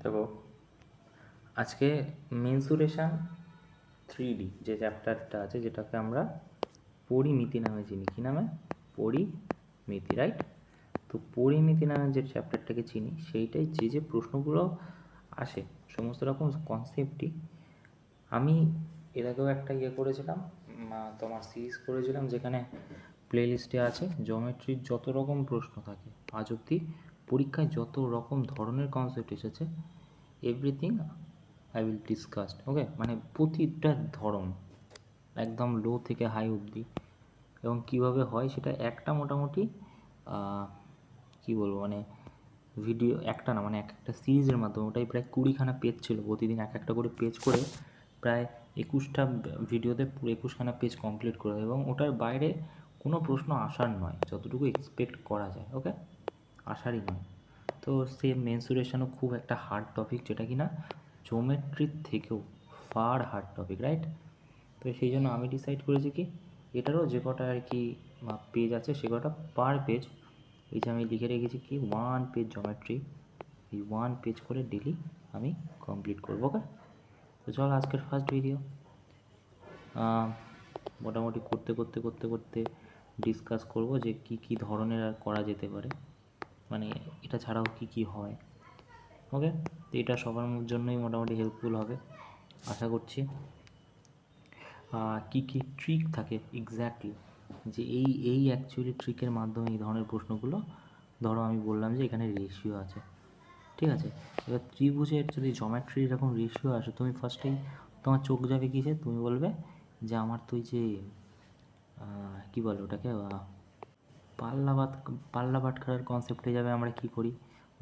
দেখো, আজকে mensuration 3D যে চ্যাপ্টারটা আছে, যেটাকে আমরা পরিমিতি নামে চিনি। কী নামে? পরিমিতি, রাইট? তো পরিমিতি নামে যে চ্যাপ্টারটাকে চিনি, সেইটাই যে প্রশ্নগুলো আসে, সমস্ত রকম কনসেপ্টই আমি এর আগেও একটা করেছিলাম, তোমার সিরিজ করেছিলাম, যেখানে প্লেলিস্টে আছে জিওমেট্রির যত রকম প্রশ্ন থাকে আজ অবধি পরীক্ষায়, যত রকম ধরনের কনসেপ্ট এসেছে, এভরিথিং আই উইল ডিসকাস। ওকে, মানে প্রতিটা ধরন একদম লো থেকে হাই অবধি, এবং কীভাবে হয় সেটা একটা মোটামুটি কী বলবো, মানে ভিডিও একটা না, মানে একটা সিরিজের মাধ্যমে, ওটাই প্রায় 20খানা পেজ ছিল, প্রতিদিন একটা করে পেজ করে প্রায় 21টা ভিডিওতে পুরো 21খানা পেজ কমপ্লিট করে, এবং ওটার বাইরে কোনো প্রশ্ন আসার নয়, যতটুকু এক্সপেক্ট করা যায়। ওকে, আসারই নয়। তো সেম মেনসুরেশনও খুব একটা হার্ড টপিক, যেটা কি না জিওমেট্রির থেকেও ফার হার্ড টপিক, রাইট? তো সেই জন্য আমি ডিসাইড করেছি কি, এটারও যে কটা আর কি পেজ আছে, সে কটা পার পেজ, এই যে আমি লিখে রেখেছি কি 1 পেজ জিওমেট্রি, এই 1 পেজ করে ডেলি আমি কমপ্লিট করবো। ওকে, তো চল আজকের ফার্স্ট ভিডিও। মোটামুটি করতে করতে করতে করতে ডিসকাস করব যে কি ধরনের আর করা যেতে পারে, মানে এটা ছাড়াও কি হয়। ওকে, তো এটা সবার জন্যই মোটামুটি হেল্পফুল হবে আশা করছি। কি ট্রিক থাকে এক্স্যাক্টলি, যে এই অ্যাকচুয়ালি ট্রিকের মাধ্যমে এই ধরনের প্রশ্নগুলো, ধরো আমি বললাম যে এখানে রেশিও আছে, ঠিক আছে, এবার ত্রিভুজের যদি জিওমেট্রি এরকম রেশিও আসে, তুমি ফার্স্টেই তোমার চোখ যাবে কিসে, তুমি বলবে যে আমার তো ওই যে কী বলে ওটাকে, পাল্লা বাটখারার কনসেপ্টে যাবে। আমরা কি করি,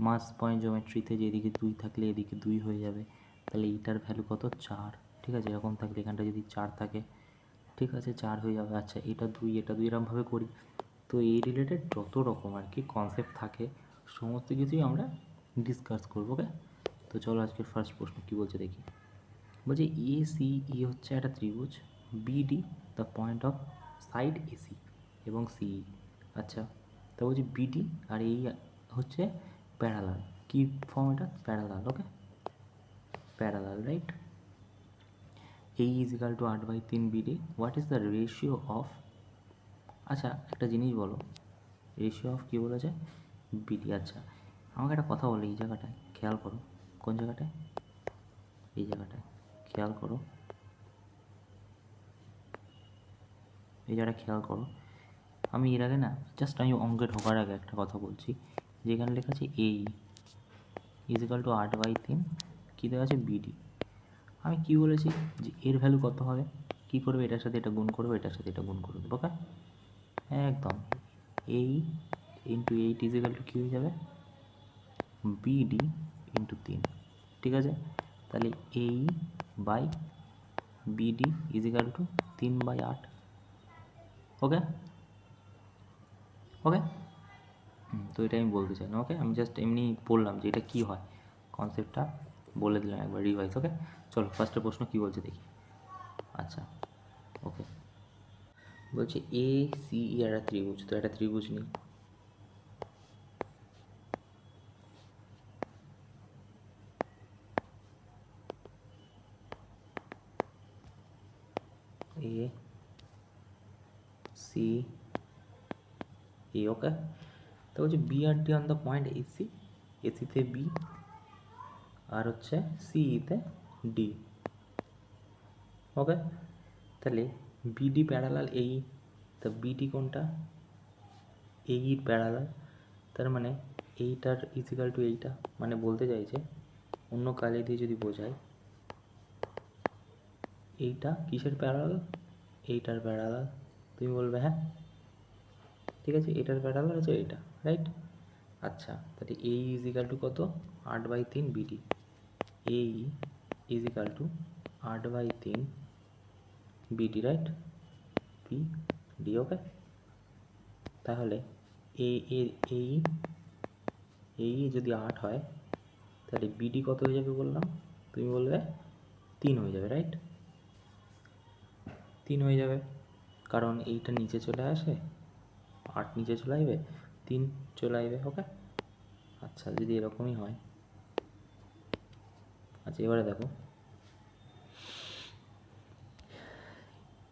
মাস পয়েন্ট জিওমেট্রিতে যে এদিকে 2 থাকলে এদিকে 2 হয়ে যাবে, তাহলে এইটার ভ্যালু কত, 4, ঠিক আছে, এরকম থাকলে এখানটা যদি 4 থাকে, ঠিক আছে, 4 হয়ে যাবে। আচ্ছা, এটা 2 এরকমভাবে করি। তো এই রিলেটেড যত রকম আর কি কনসেপ্ট থাকে, সমস্ত কিছুই আমরা ডিসকাস করবো। ওকে, তো চলো আজকের ফার্স্ট প্রশ্ন কী বলছে দেখি। বলছে ACE হচ্ছে একটা ত্রিভুজ, BD the point of side AC এবং CE। আচ্ছা, তা বলছি BD আর এই হচ্ছে প্যারালাল। কি ফর্ম এটা? Parallel. Okay, parallel, right? AE is equal two 8/3 BD। What is the ratio of, আচ্ছা একটা জিনিস বলো, রেশিও অফ কী বলেছে? BD। আচ্ছা, আমাকে একটা কথা বলো, এই জায়গাটায় খেয়াল করো। কোন জায়গাটায়? এই জায়গাটায় খেয়াল করো, এই জায়গাটা খেয়াল করো। আমি এর আগে না, জাস্ট আমি অঙ্কে ঢোকার আগে একটা কথা বলছি, যেখানে লেখা আছে AE ইজ ইকাল টু 8/3, কী দেওয়া আছে? BD। আমি কি বলেছি যে এর ভ্যালু কত হবে? কি করবে? এটার সাথে এটা গুণ করবে, এটার সাথে এটা গুণ করে দেবো। ওকে, একদম। AE into 8 is equal to কী হয়ে যাবে? BD ইন্টু 3, ঠিক আছে? তাহলে AE by BD is equal to 3/8। Okay okay, তো এটা আমি বলতে চাই না। ওকে, আমি জাস্ট এমনি বললাম যে এটা কী হয়, কনসেপ্টটা বলে দিলাম একবার রিভাইজ। ওকে, চলো ফার্স্টের প্রশ্ন কী বলছে দেখি। আচ্ছা, ওকে, বলছে ACE একটা ত্রিভুজ, তো একটা ত্রিভুজ নিই। ACE, ওকে, তো বলছে B আর D on the point AC, ACতে B আর হচ্ছে CEতে D। ওকে, তাহলে BD প্যারালাল AE, তা BD কোনটা? AEর প্যারালাল, তার মানে এইটার ইজিক্যাল টু এইটা, মানে বলতে চাইছে অন্য কালে দিয়ে যদি বোঝায়, এইটা কিসের প্যারালাল? এইটার প্যারালাল। তুমি বলবে হ্যাঁ, ঠিক আছে, এটার প্যারালাল আছে এইটা, রাইট? আচ্ছা, তাহলে AE ইজিক্যাল টু কত? 8/3 BD। AE equal to 8/3 BD, right? BD। Okay, তাহলে AE যদি 8 হয়, তাহলে BD কত হয়ে যাবে বললাম? তুমি বলবে 3 হয়ে যাবে, রাইট? 3 হয়ে যাবে, কারণ এইটা নিচে চলে আসে, 8 নিচে চলে আসবে, 3 চলে আসবে। ওকে, আচ্ছা, যদি এরকমই হয় আচ্ছা এবারে দেখো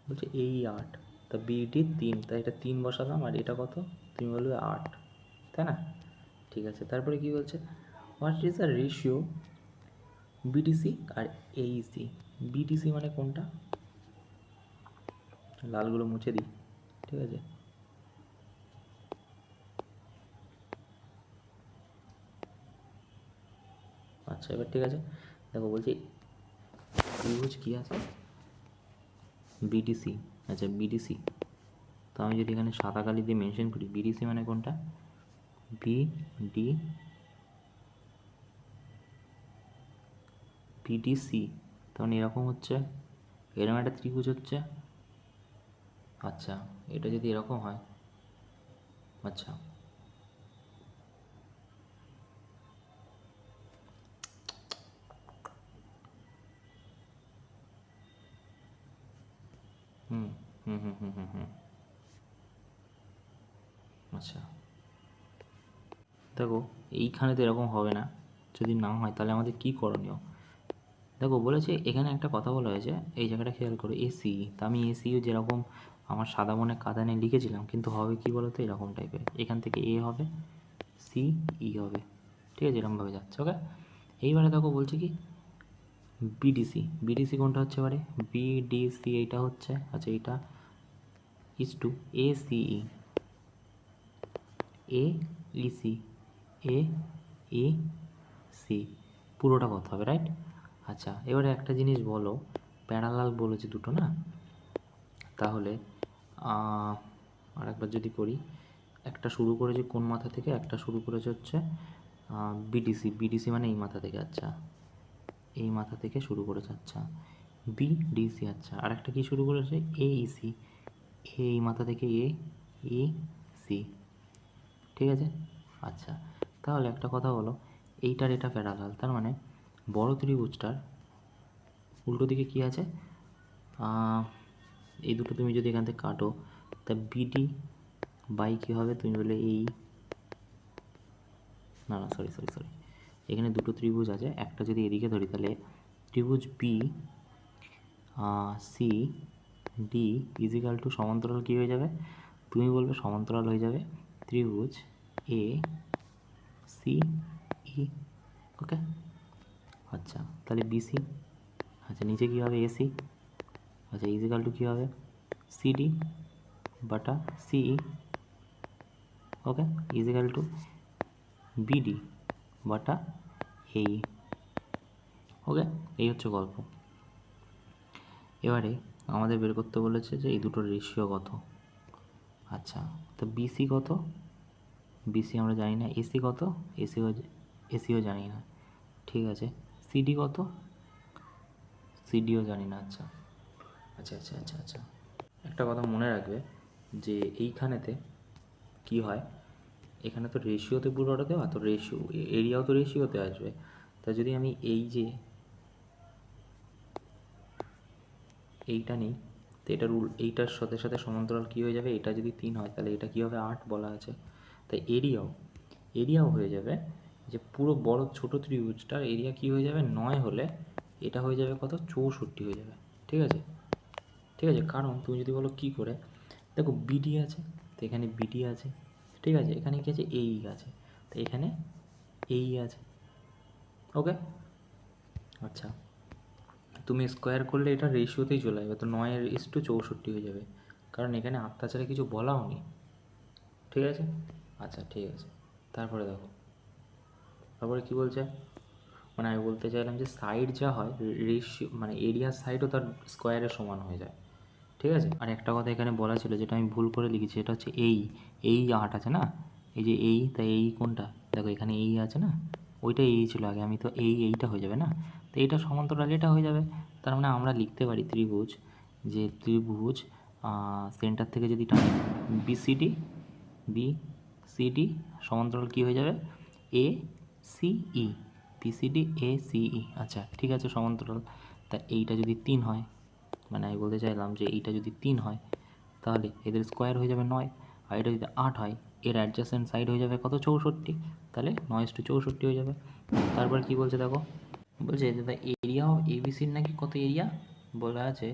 বলছে এই 8, তা বিডি 3, তাই এটা 3 বসালাম, আর এটা কত, তুমি বলবে 8, তাই না? ঠিক আছে, তারপরে কি বলছে, what is the ratio BDC আর এইসি। বিডিসি মানে কোনটা, লালগুলো মুছে দিই, ঠিক আছে। আচ্ছা এবার ঠিক আছে, দেখো বলছি ত্রিভুজ কী আছে, বিডিসি। আচ্ছা বিডিসি, তো আমি যদি এখানে সাদা কালি দিয়ে মেনশন করি, বিডিসি মানে কোনটা, বিডি বিডিসি, তখন এরকম হচ্ছে, এরকম একটা ত্রিভুজ হচ্ছে। আচ্ছা এটা যদি এরকম হয়, আচ্ছা হুম হুম হুম হুম হুম হুম আচ্ছা দেখো এইখানে তো এরকম হবে না, যদি না হয় তাহলে আমাদের কী করণীয়, দেখো বলেছে এখানে একটা কথা বলা হয়েছে, এই জায়গাটা খেয়াল করো, এসি, তা আমি এসিও যেরকম আমার সাদা মনে কাদানে লিখেছিলাম, কিন্তু হবে কি বলো তো, এরকম টাইপের, এখান থেকে এ হবে, সি, ই হবে, ঠিক আছে, এরকমভাবে যাচ্ছে। ওকে, এইবারে দেখো বলছে কি বিডিসি, বিডিসি কোনটা হচ্ছে এবারে, বিডিসি এইটা হচ্ছে, আচ্ছা এইটা ইজ টু এ সিই, এ ইসি, এ ই সি, পুরোটা কথা হবে, রাইট। আচ্ছা এবারে একটা জিনিস বলো, প্যারালাল বলেছে দুটো না, তাহলে আর একবার যদি করি, একটা শুরু করেছে কোন মাথা থেকে, একটা শুরু করেছে হচ্ছে বিডিসি, বিডিসি মানে এই মাথা থেকে, আচ্ছা এই মাথা থেকে শুরু করেছে, আচ্ছা বিডিসি, আচ্ছা আর একটা কী শুরু করেছে, এইসি, এই মাথা থেকে এ ই সি, ঠিক আছে। আচ্ছা তাহলে একটা কথা বলো, এইটার এটা প্যারালাল, তার মানে বড় ত্রিভুজটার উল্টো দিকে কী আছে, এই দুটো তুমি যদি এখান থেকে কাটো, তা বিডি বাই কী হবে, তুমি বলে এই, না না সরি সরি সরি, এখানে দুটো ত্রিভুজ আছে, একটা যদি এদিকে ধরি তাহলে ত্রিভুজ B C D equal to সমান্তরাল কী হয়ে যাবে, তুমি বলবে সমান্তরাল হয়ে যাবে ত্রিভুজ এ সি ই। ওকে, আচ্ছা তাহলে বিসি, আচ্ছা নিচে কী হবে এসি, আচ্ছা ইজিক্যাল টু কী হবে সিডি বাটা সিই। ওকে, ইজিক্যাল টু বিডি বাটা এই। ওকে, এই হচ্ছে গল্প। এবারে আমাদের বের করতে বলেছে যে এই দুটোর রেশিও কত। আচ্ছা তো বিসি কত, বিসি আমরা জানি না, এসি কত, এসিও জানি না, ঠিক আছে। সিডি কত, সিডিও জানি না। আচ্ছা আচ্ছা আচ্ছা আচ্ছা আচ্ছা একটা কথা মনে রাখবে যে এইখানেতে কি হয়, এখানে তো রেশিওতে পুরোটা দেওয়া, তো রেশিও এরিয়াও তো রেশিওতে আসবে, তা যদি আমি এই যে এইটা নিই, তো এটার এইটার সাথে সাথে সমান্তরাল কী হয়ে যাবে, এটা যদি 3 হয় তাহলে এটা কী হবে 8 বলা আছে, তাই এরিয়াও হয়ে যাবে, যে পুরো বড় ছোট ত্রিভুজটার এরিয়া কী হয়ে যাবে 9 হলে এটা হয়ে যাবে কত, 64 হয়ে যাবে, ঠিক আছে। ঠিক আছে, কারণ তুমি যদি বলো কী করে, দেখো বিডি আছে, তো এখানে বিডি আছে, ঠিক আছে, এখানে কী আছে এই আছে, তো এখানে এই আছে। ওকে, আচ্ছা তুমি স্কোয়ার করলে এটা রেশিওতেই চলে যাবে, তো 9:64 হয়ে যাবে, কারণ এখানে আত্মা ছাড়া কিছু বলাও নেই, ঠিক আছে। আচ্ছা ঠিক আছে, তারপরে দেখো, তারপরে কী বলছে, মানে আমি বলতে চাইলাম যে সাইড যা হয় রেশিও, মানে এরিয়ার সাইডও তার স্কোয়ারের সমান হয়ে যায়, ঠিক আছে। আর একটা কথা এখানে বলা ছিল যেটা আমি ভুল করে লিখেছি, এটা হচ্ছে এই 8 আছে না, এই যে এই, তাই এই কোনটা, দেখো এখানে এই আছে না, ওইটা এই ছিল আগে, আমি তো এইটা হয়ে যাবে না, তো এইটা সমান্তরাল এটা হয়ে যাবে, তার মানে আমরা লিখতে পারি ত্রিভুজ, যে ত্রিভুজ সেন্টার থেকে যদি টানি বিসিডি, বিসিডি সমান্তরাল কী হয়ে যাবে এ সিই, বিসিডি এ সিই। আচ্ছা ঠিক আছে, সমান্তরাল, তা এইটা যদি 3 হয়, মানে আমি বলতে চাইলাম যে এইটা যদি 3 হয় তাহলে এদের স্কোয়ার হয়ে যাবে 9, আর এটা যদি 8 হয় এর অ্যাডজাসেন্ট সাইড হয়ে যাবে কত 64, তাহলে 9:64 হয়ে যাবে। তারপর কি বলছে দেখো, বলছে দ্য এরিয়া অফ এবিসির নাকি কত এরিয়া বলা আছে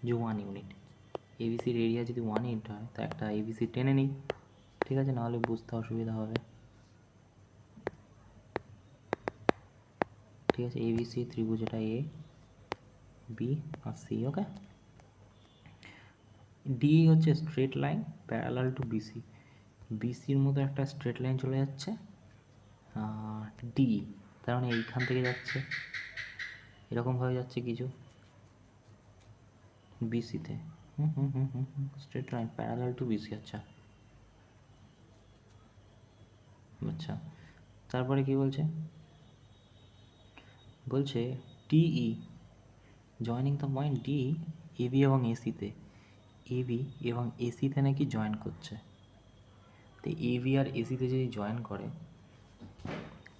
যে 1 ইউনিট। এবিসির এরিয়া যদি 1 ইউনিট হয় তা একটা এবিসি টেনে নিই, ঠিক আছে, নাহলে বুঝতে অসুবিধা হবে। ঠিক আছে, এবিসি ত্রিভুজ এটা এ বি আর সি। ওকে, ডি হচ্ছে straight line parallel to BC, বিসির মতো একটা স্ট্রেট লাইন চলে যাচ্ছে ডি, তার মানে এইখান থেকে যাচ্ছে এরকমভাবে যাচ্ছে কিছু বিসিতে, straight line parallel to BC. আচ্ছা আচ্ছা, তারপরে কি বলছে, বলছে TE joining the point D AB এবং এসিতে, এবি এবং এসিতে নাকি জয়েন করছে। তো এবি আর এসিতে যদি জয়েন করে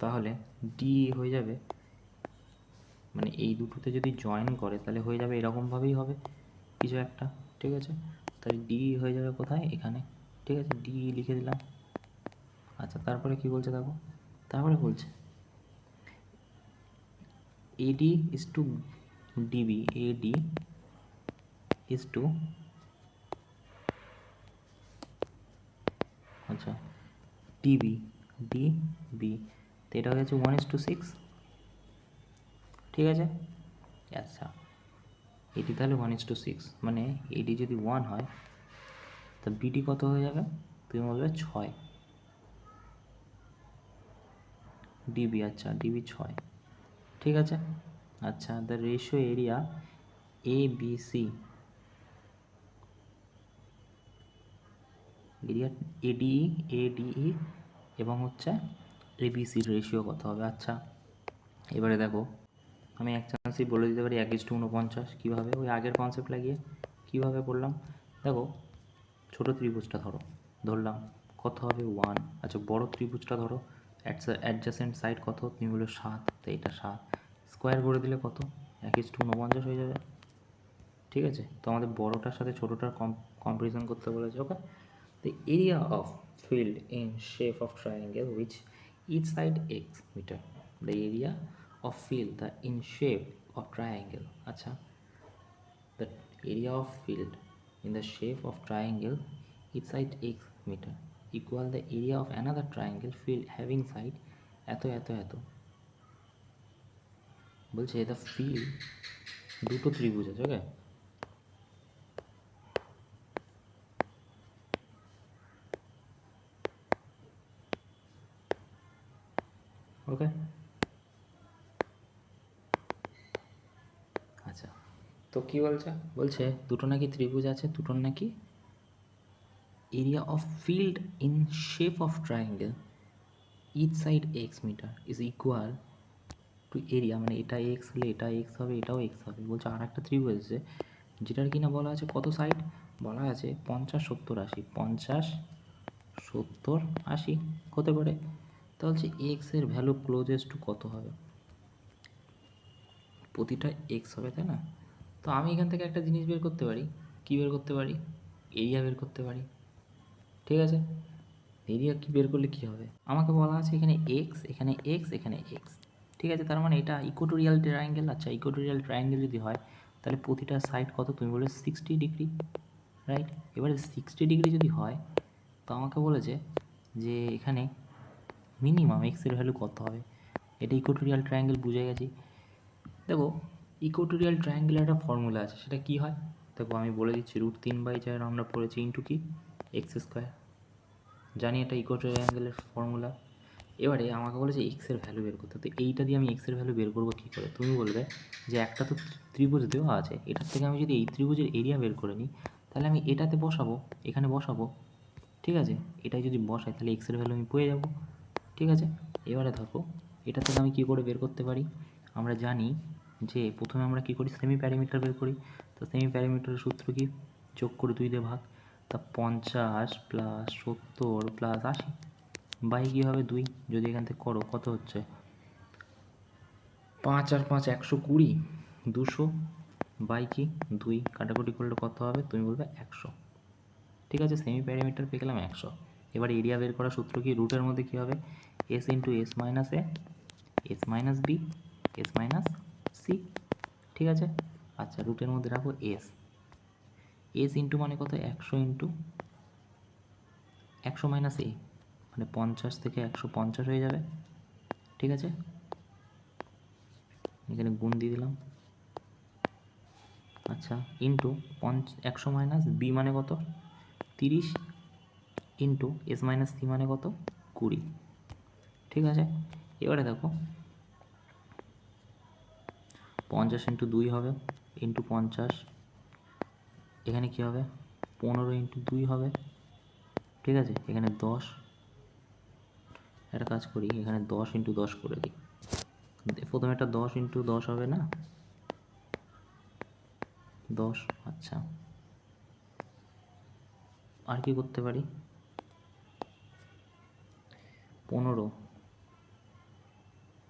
তাহলে ডি হয়ে যাবে, মানে এই দুটোতে যদি জয়েন করে তাহলে হয়ে যাবে এরকমভাবেই হবে কিছু একটা, ঠিক আছে। তাহলে ডি হয়ে যাবে কোথায়, এখানে, ঠিক আছে, ডি লিখে দিলাম। আচ্ছা, তারপরে কি বলছে দেখো, তারপরে বলছে AD is to DB, AD is to, আচ্ছা, ডিবি, ডিবি, তো এটা হয়ে যাচ্ছে 1:6, ঠিক আছে। আচ্ছা, এটি তাহলে 1:6, মানে এডি যদি 1 হয় তা বিডি কত হয়ে যাবে, তুমি বলবে 6 ডিবি। আচ্ছা, ডিবি 6, ঠিক আছে। আচ্ছা, the ratio area A B C, area ADE ADE এবং হচ্ছে এবিসির রেশিও কত হবে। আচ্ছা, এবারে দেখো আমি এক চান্সই বলে দিতে পারি 1:49, কীভাবে, ওই আগের কনসেপ্ট লাগিয়ে কীভাবে করলাম দেখো। ছোটো ত্রিভুজটা ধরলাম কত হবে 1, আচ্ছা বড় ত্রিভুজটা ধরো, অ্যাডজাসেন্ট সাইড কত, তুমি বলো 7, তো এটা 7 স্কোয়ার করে দিলে কত 1:49 হয়ে যাবে, ঠিক আছে। তো আমাদের বড়টার সাথে ছোটোটার কম্পারিজন করতে বলেছে। ওকে, the area of field in shape of triangle which each side x meter, the area of field the in shape of triangle, acha, the area of field in the shape of triangle each side x meter equal the area of another triangle field having side এত এত এত। বলছে the field, দুটো ত্রিভুজ আছে, ওকে, ওকে, আচ্ছা, তো কি বলছে, বলছে দুটো নাকি ত্রিভুজ আছে, দুটোর নাকি area of field in shape of triangle each side X metre is equal to area, মানে এটা এক্স হলে এটা এক্স হবে, এটাও এক্স হবে। বলছে আর একটা ত্রিভুজ আছে যেটার কিনা বলা আছে কত সাইড, বলা আছে 50, 70, 80, 50, 70, 80 হতে পারে। তা বলছে এক্সের ভ্যালু ক্লোজেস্ট টু কত হবে, প্রতিটা এক্স হবে, তাই না। তো আমি এখান থেকে একটা জিনিস বের করতে পারি, কী বের করতে পারি, এরিয়া বের করতে পারি, ঠিক আছে। এরিয়া কি বের করলে কী হবে, আমাকে বলা আছে এখানে এক্স, এখানে এক্স, এখানে এক্স, ঠিক আছে। তার মানে এটা ইকুয়েটোরিয়াল ট্রায়াঙ্গেল। আচ্ছা, ইকুয়েটোরিয়াল ট্রায়াঙ্গেল যদি হয় তাহলে প্রতিটা সাইড কত, তুমি বলে 60 ডিগ্রি, রাইট। এবারে 60 ডিগ্রি যদি হয় তো আমাকে বলেছে যে এখানে মিনিমাম এক্সের ভ্যালু কত হবে। এটা ইকুয়েটোরিয়াল ট্রায়াঙ্গেল, বুঝে গেছি। দেখো ইকুয়েটোরিয়াল ট্রায়াঙ্গেলের একটা ফর্মুলা আছে, সেটা কি হয় দেখো আমি বলে দিচ্ছি, √3/4 আমরা পড়েছি ইন্টু কি এক্স স্কোয়ার, জানি এটা ইকুয়েটোরিয়াল ফর্মুলা। এবারে আমাকে বলেছে এক্সের ভ্যালু বের করতে, তো এইটা দিয়ে আমি এক্সের ভ্যালু বের করবো কী করে, তুমি বলবে যে একটা তো ত্রিভুজ দেওয়া আছে, এটার থেকে আমি যদি এই ত্রিভুজের এরিয়া বের করে নিই তাহলে আমি এটাতে বসাবো, এখানে বসাবো, ঠিক আছে। এটাই যদি বসাই তাহলে এক্সের ভ্যালু আমি পেয়ে যাবো, ঠিক আছে। এবারে দেখো এটা থেকে আমি কী করে বের করতে পারি, আমরা জানি যে প্রথমে আমরা কী করি, সেমি প্যারামিটার বের করি। তো সেমি প্যারামিটারের সূত্র কি, যোগ করে 2 দিয়ে ভাগ, তা 50 + 70 + 80 বাই কী হবে 2, যদি এখান থেকে করো কত হচ্ছে 5 আর 5 120, 200 বাই কি 2 কাটাকুটি করলে কত হবে, তুমি বলবে 100, ঠিক আছে। সেমি প্যারামিটার পেয়ে গেলাম 100। এবার এরিয়া বের করার সূত্র কি, রুটের মধ্যে কী হবে, s × s - a, s - b, S minus C, ঠিক আছে। আচ্ছা, রুটের মধ্যে রাখো এস। এস ইন্টু মানে কত, 100 ইন্টু 100 মাইনাস এ, মানে 50 থেকে 150 হয়ে যাবে, ঠিক আছে। এখানে গুণ দিয়ে দিলাম। আচ্ছা, ইন্টু 100 মাইনাস বি মানে কত, 30, ইন্টু এস মাইনাস সি মানে কত, 20, ঠিক আছে। এবারে দেখো 50 ইন্টু 2 হবে, ইন্টু 50, এখানে কী হবে 15 ইন্টু 2 হবে, ঠিক আছে। এখানে 10, একটা কাজ করি, এখানে 10 ইন্টু 10 করে দিই। প্রথমে একটা 10 ইন্টু 10 হবে না, 10। আচ্ছা, আর কি করতে পারি, 15,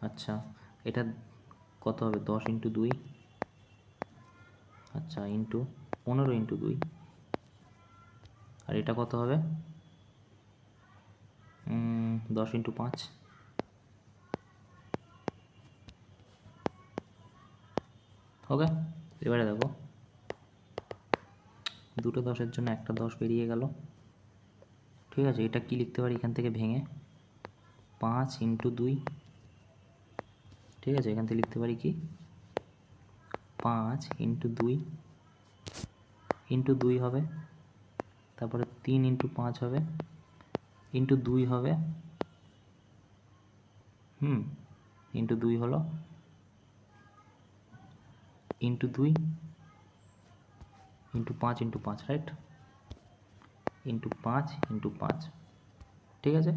আচ্ছা এটা কত হবে, 10 ইন্টু 2, আচ্ছা ইন্টু 15 ইন্টু 2, আর এটা কত হবে 10 ইন্টু 5, ওকে। এবারে দেখো দুটো 10-এর জন্য একটা 10 বেরিয়ে গেল, ঠিক আছে। এটা কি লিখতে পারি এখান থেকে ভেঙে, 5 ইন্টু 2, ঠিক আছে। এখান থেকে লিখতে পারি কি 5 ইন্টু 2 ইন্টু 2 হবে, তারপরে 3 ইন্টু 5 হবে, ইন্টু 2 হবে, ইন্টু 2 হলো, into 2 into 5 into 5, right, into 5 into 5, ঠিক আছে।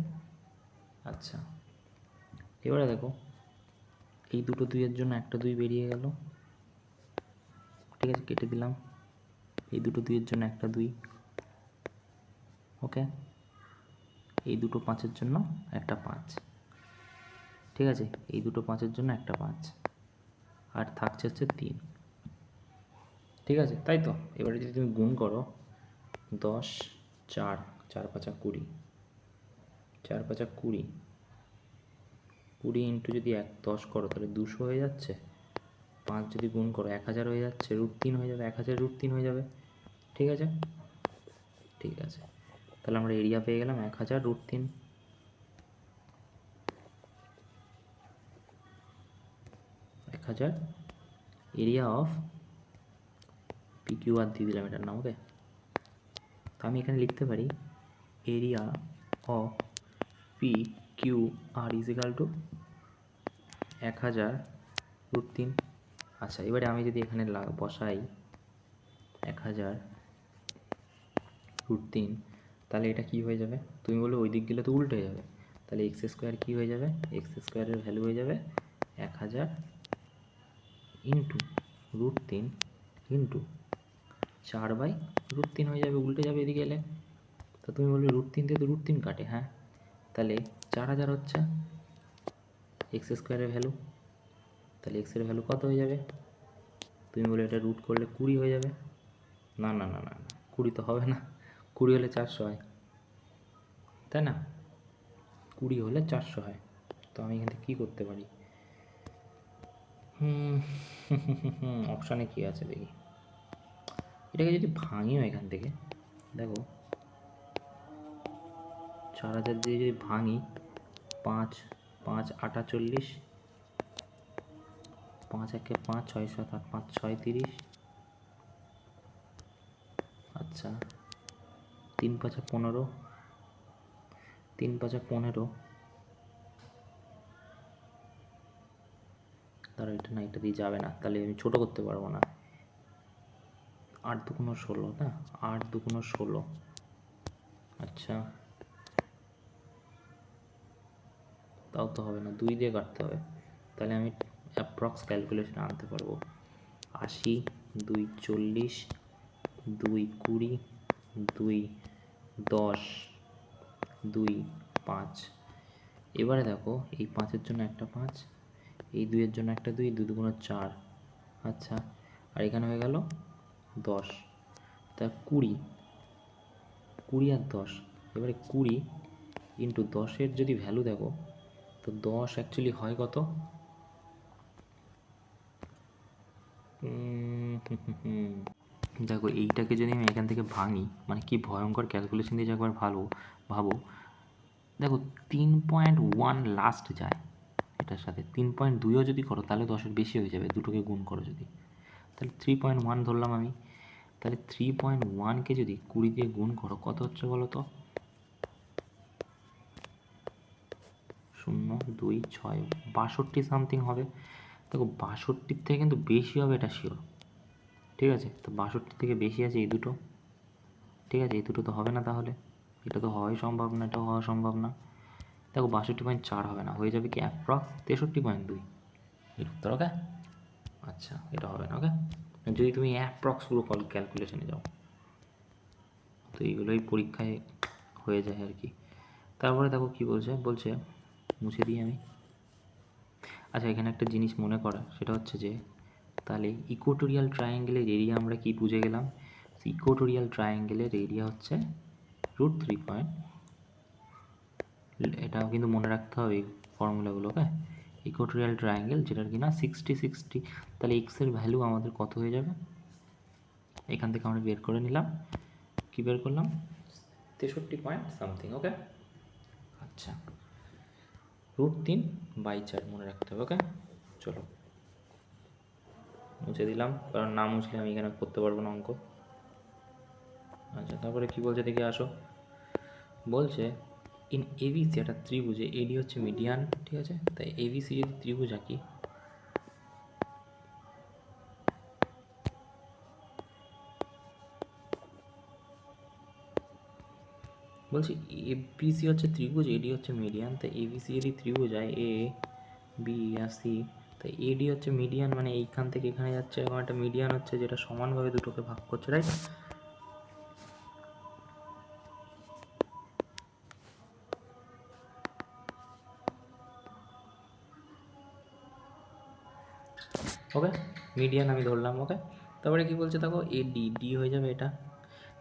আচ্ছা, এবারে দেখো এই দুটো 2-এর জন্য একটা 2 বেরিয়ে গেল, ঠিক আছে, কেটে দিলাম। এই দুটো 2-এর জন্য একটা 2, ওকে। এই দুটো 5-এর জন্য একটা 5, ঠিক আছে। এই দুটো 5-এর জন্য একটা 5, আর থাকছে হচ্ছে 3, ঠিক আছে, তাই তো। এবারে যদি তুমি গুণ করো 10, 4, 4 5 20, 4 5 20, 20 ইন্টু যদি 10 করো তাহলে 200 হয়ে যাচ্ছে, 5 যদি গুণ করো 1000 হয়ে যাচ্ছে, √3 হয়ে যাবে, 1000 √3 হয়ে যাবে, ঠিক আছে। ঠিক আছে, তাহলে আমরা এরিয়া পেয়ে গেলাম 1000 √3, 1000 এরিয়া অফ পি কিউ আর দিয়ে দিলাম এটার নাম, ওকে। তো আমি এখানে লিখতে পারি area of P Q R is equal to 1000 √3। আচ্ছা, এবারে আমি যদি এখানে বসাই 1000 √3, তাহলে এটা কি হয়ে যাবে, তুমি বলো ওই দিক গেলে তো উল্টে যাবে, তাহলে এক্স স্কোয়ার কী হয়ে যাবে, এক্স স্কোয়ারের ভ্যালু হয়ে যাবে 1000 ইন্টু √3 ইন্টু 4/√3 হয়ে যাবে, উল্টে যাবে এদিকে এলে। তো তুমি বলবে √3 দিয়ে তো √3 কাটে, হ্যাঁ, তাহলে 4000 হচ্ছে এক্স স্কোয়ারের ভ্যালু, তাহলে এক্সের ভ্যালু কত হয়ে যাবে, তুমি বলে এটা রুট করলে 20 হয়ে যাবে, না না না না 20 তো হবে না, 20 হলে 400 হয়, তাই না, 20 হলে 400 হয়। তো আমি এখান থেকে কী করতে পারি, অপশানে কী আছে দেখি, এটাকে যদি ভাঙিও এখান থেকে, দেখো 4000 দিয়ে যদি ভাঙি, 5 5 48, 5 1 5, 6 7 8 5 6 30, আচ্ছা 3 5 15, 3 5 15, তারা এটা না, এটা দিয়ে যাবে না, তাহলে আমি ছোটো করতে পারবো না, 8 2 16, না 8 2 16, আচ্ছা তাও তো হবে না, 2 দিয়ে কাটতে হবে, তাহলে আমি অ্যাপ্রক্স ক্যালকুলেশন আনতে পারবো, 80 2 40, 2 20, 2 10, 2 5। এবারে দেখো এই 5-এর জন্য একটা 5, এই 2-এর জন্য একটা 2, 2 2 4, আচ্ছা, আর এখানে হয়ে গেল 10, তা 20 20 আর 10, এবারে 20 ইন্টু 10-এর যদি ভ্যালু দেখো, তো 10 অ্যাকচুয়ালি হয় কত, দেখো এইটাকে যদি আমি এখান থেকে ভাঙি, মানে কি ভয়ঙ্কর ক্যালকুলেশন দিয়ে একবার ভাবো। দেখো 3.1 লাস্ট যায় এটার সাথে, 3.2ও যদি করো তাহলে 10-এর বেশি হয়ে যাবে, দুটোকে গুণ করো যদি, তাহলে 3.1 ধরলাম আমি। তাহলে 3.1কে যদি 20 দিয়ে গুণ করো কত হচ্ছে বলো তো? 0, 2, 6, 62 সামথিং হবে। দেখো 62 থেকে কিন্তু বেশি হবে এটা শিওর, ঠিক আছে? তো 62 থেকে বেশি আছে এই দুটো, ঠিক আছে? এই দুটো তো হবে না, তাহলে এটা তো হওয়াই সম্ভব না, এটাও হওয়া সম্ভব না। দেখো 62.4 হবে না, হয়ে যাবে কি অ্যাপ্রক্স 63.2 এর উত্তর। ওকে, আচ্ছা এটা হবে না। ওকে, যদি তুমি অ্যাপ্রক্স পুরো ক্যালকুলেশনে যাও, তো এইগুলোই পরীক্ষায় হয়ে যায় আর কি। তারপরে দেখো কি বলছে মুছে দিই আমি। আচ্ছা এখানে একটা জিনিস মনে করা, সেটা হচ্ছে যে তাহলে ইকুয়েটোরিয়াল ট্রায়াঙ্গেলের এরিয়া আমরা কি বুঝে গেলাম? ইকুয়েটোরিয়াল ট্রায়াঙ্গেলের এরিয়া হচ্ছে √3. এটাও কিন্তু মনে রাখতে হবে এই ফর্মুলাগুলো। ওকে, ইকুয়েটোরিয়াল ট্রায়াঙ্গেল যেটার কিনা 60, তাহলে এক্সের ভ্যালু আমাদের কত হয়ে যাবে? এখান থেকে আমরা বের করে নিলাম, কি বের করলাম? 63 পয়েন্ট সামথিং। ওকে, আচ্ছা √3/4 মনে রাখতে হবে। ওকে, চলো মুছে দিলাম, কারণ না মুছলে আমি এখানে করতে পারবো না অঙ্ক। আচ্ছা তারপরে কি বলছে দেখে আসো। বলছে ইন এবিসি একটা ত্রিভুজে, এডি হচ্ছে মিডিয়ান, ঠিক আছে? তাই এবিসি যদি ত্রিভুজ আঁকি, বলছি এবিসি হচ্ছে ত্রিভুজ, এডি হচ্ছে মিডিয়ান, তাই এবিসি যদি ত্রিভুজ হয় এ বি আর সি, তাই এডি হচ্ছে মিডিয়ান, মানে এইখান থেকে এখানে যাচ্ছে, এরকম একটা মিডিয়ান হচ্ছে যেটা সমানভাবে দুটোকে ভাগ করছে, রাইট? ওকে, মিডিয়ান আমি ধরলাম। ওকে, তারপরে কি বলছে দেখো এডি, ডি হয়ে যাবে এটা।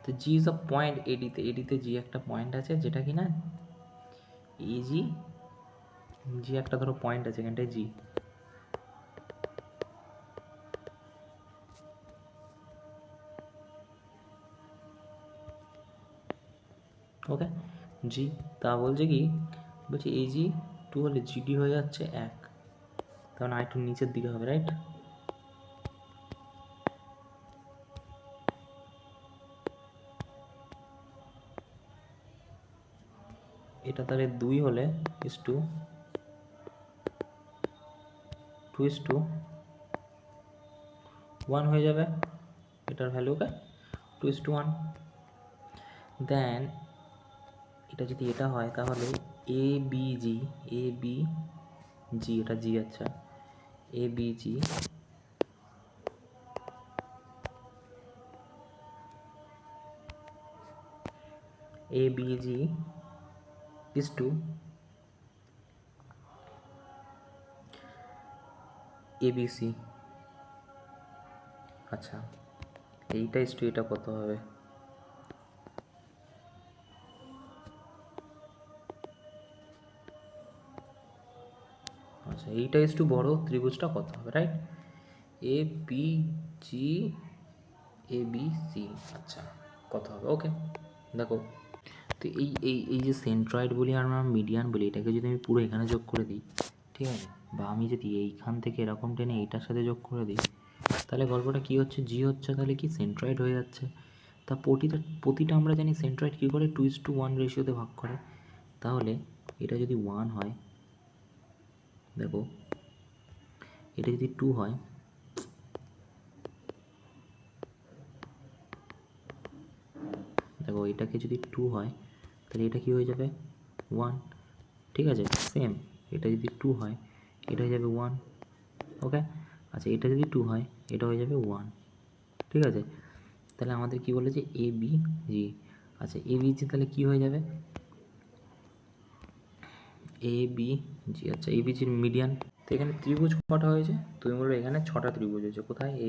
তো জি ইজ আ পয়েন্ট এডিতে, এডিতে জি একটা পয়েন্ট আছে যেটা কি না জি, জি একটা ধরো পয়েন্ট আছে এখানটায় জি। ওকে, জি, তা বলছে কি, বলছে এজি 2 হলে জিডি হয়ে যাচ্ছে 1, তখন আর একটু নিচের দিকে হবে, রাইট? এটা তাহলে 2 হলে ইস টু 1 হয়ে যাবে এটার ভ্যালু। ওকে, 2:1। দেন এটা যদি এটা হয় তাহলে A B G, A B জি, এটা জি, আচ্ছা A B G is to ABC. আচ্ছা এইটা ইস টু এটা কত হবে? আচ্ছা এইটা ইস টু বড় ত্রিভুজটা কত হবে, right? A B G A B C, আচ্ছা কত হবে? ওকে, দেখো তো এই এই এই যে সেন্ট্রয়েড বলি আর আমরা মিডিয়ান বলি, এটাকে যদি আমি পুরো এখানে যোগ করে দিই, ঠিক আছে? বা আমি যদি এইখান থেকে এরকম টেনে এইটার সাথে যোগ করে দিই, তাহলে গল্পটা কী হচ্ছে, জি হচ্ছে তাহলে কি সেন্ট্রয়েড হয়ে যাচ্ছে। তা প্রতিটা আমরা জানি সেন্ট্রয়েড কী করে 2:1 রেশিওতে ভাগ করে। তাহলে এটা যদি 1 হয়, দেখো এটা যদি 2 হয়, দেখো এটাকে যদি 2 হয় তাহলে এটা কি হয়ে যাবে 1, ঠিক আছে? সেম এটা যদি 2 হয় এটা হয়ে যাবে 1। ওকে, আচ্ছা এটা যদি 2 হয় এটা হয়ে যাবে 1, ঠিক আছে? তাহলে আমাদের কি বলেছে এ বি জি। আচ্ছা এ বি জি তাহলে কি হয়ে যাবে এ বি জি। আচ্ছা এ বি জির মিডিয়ান, তো এখানে ত্রিভুজ কটা হয়েছে? তুমি বলবে এখানে 6টা ত্রিভুজ হয়েছে। কোথায়? এ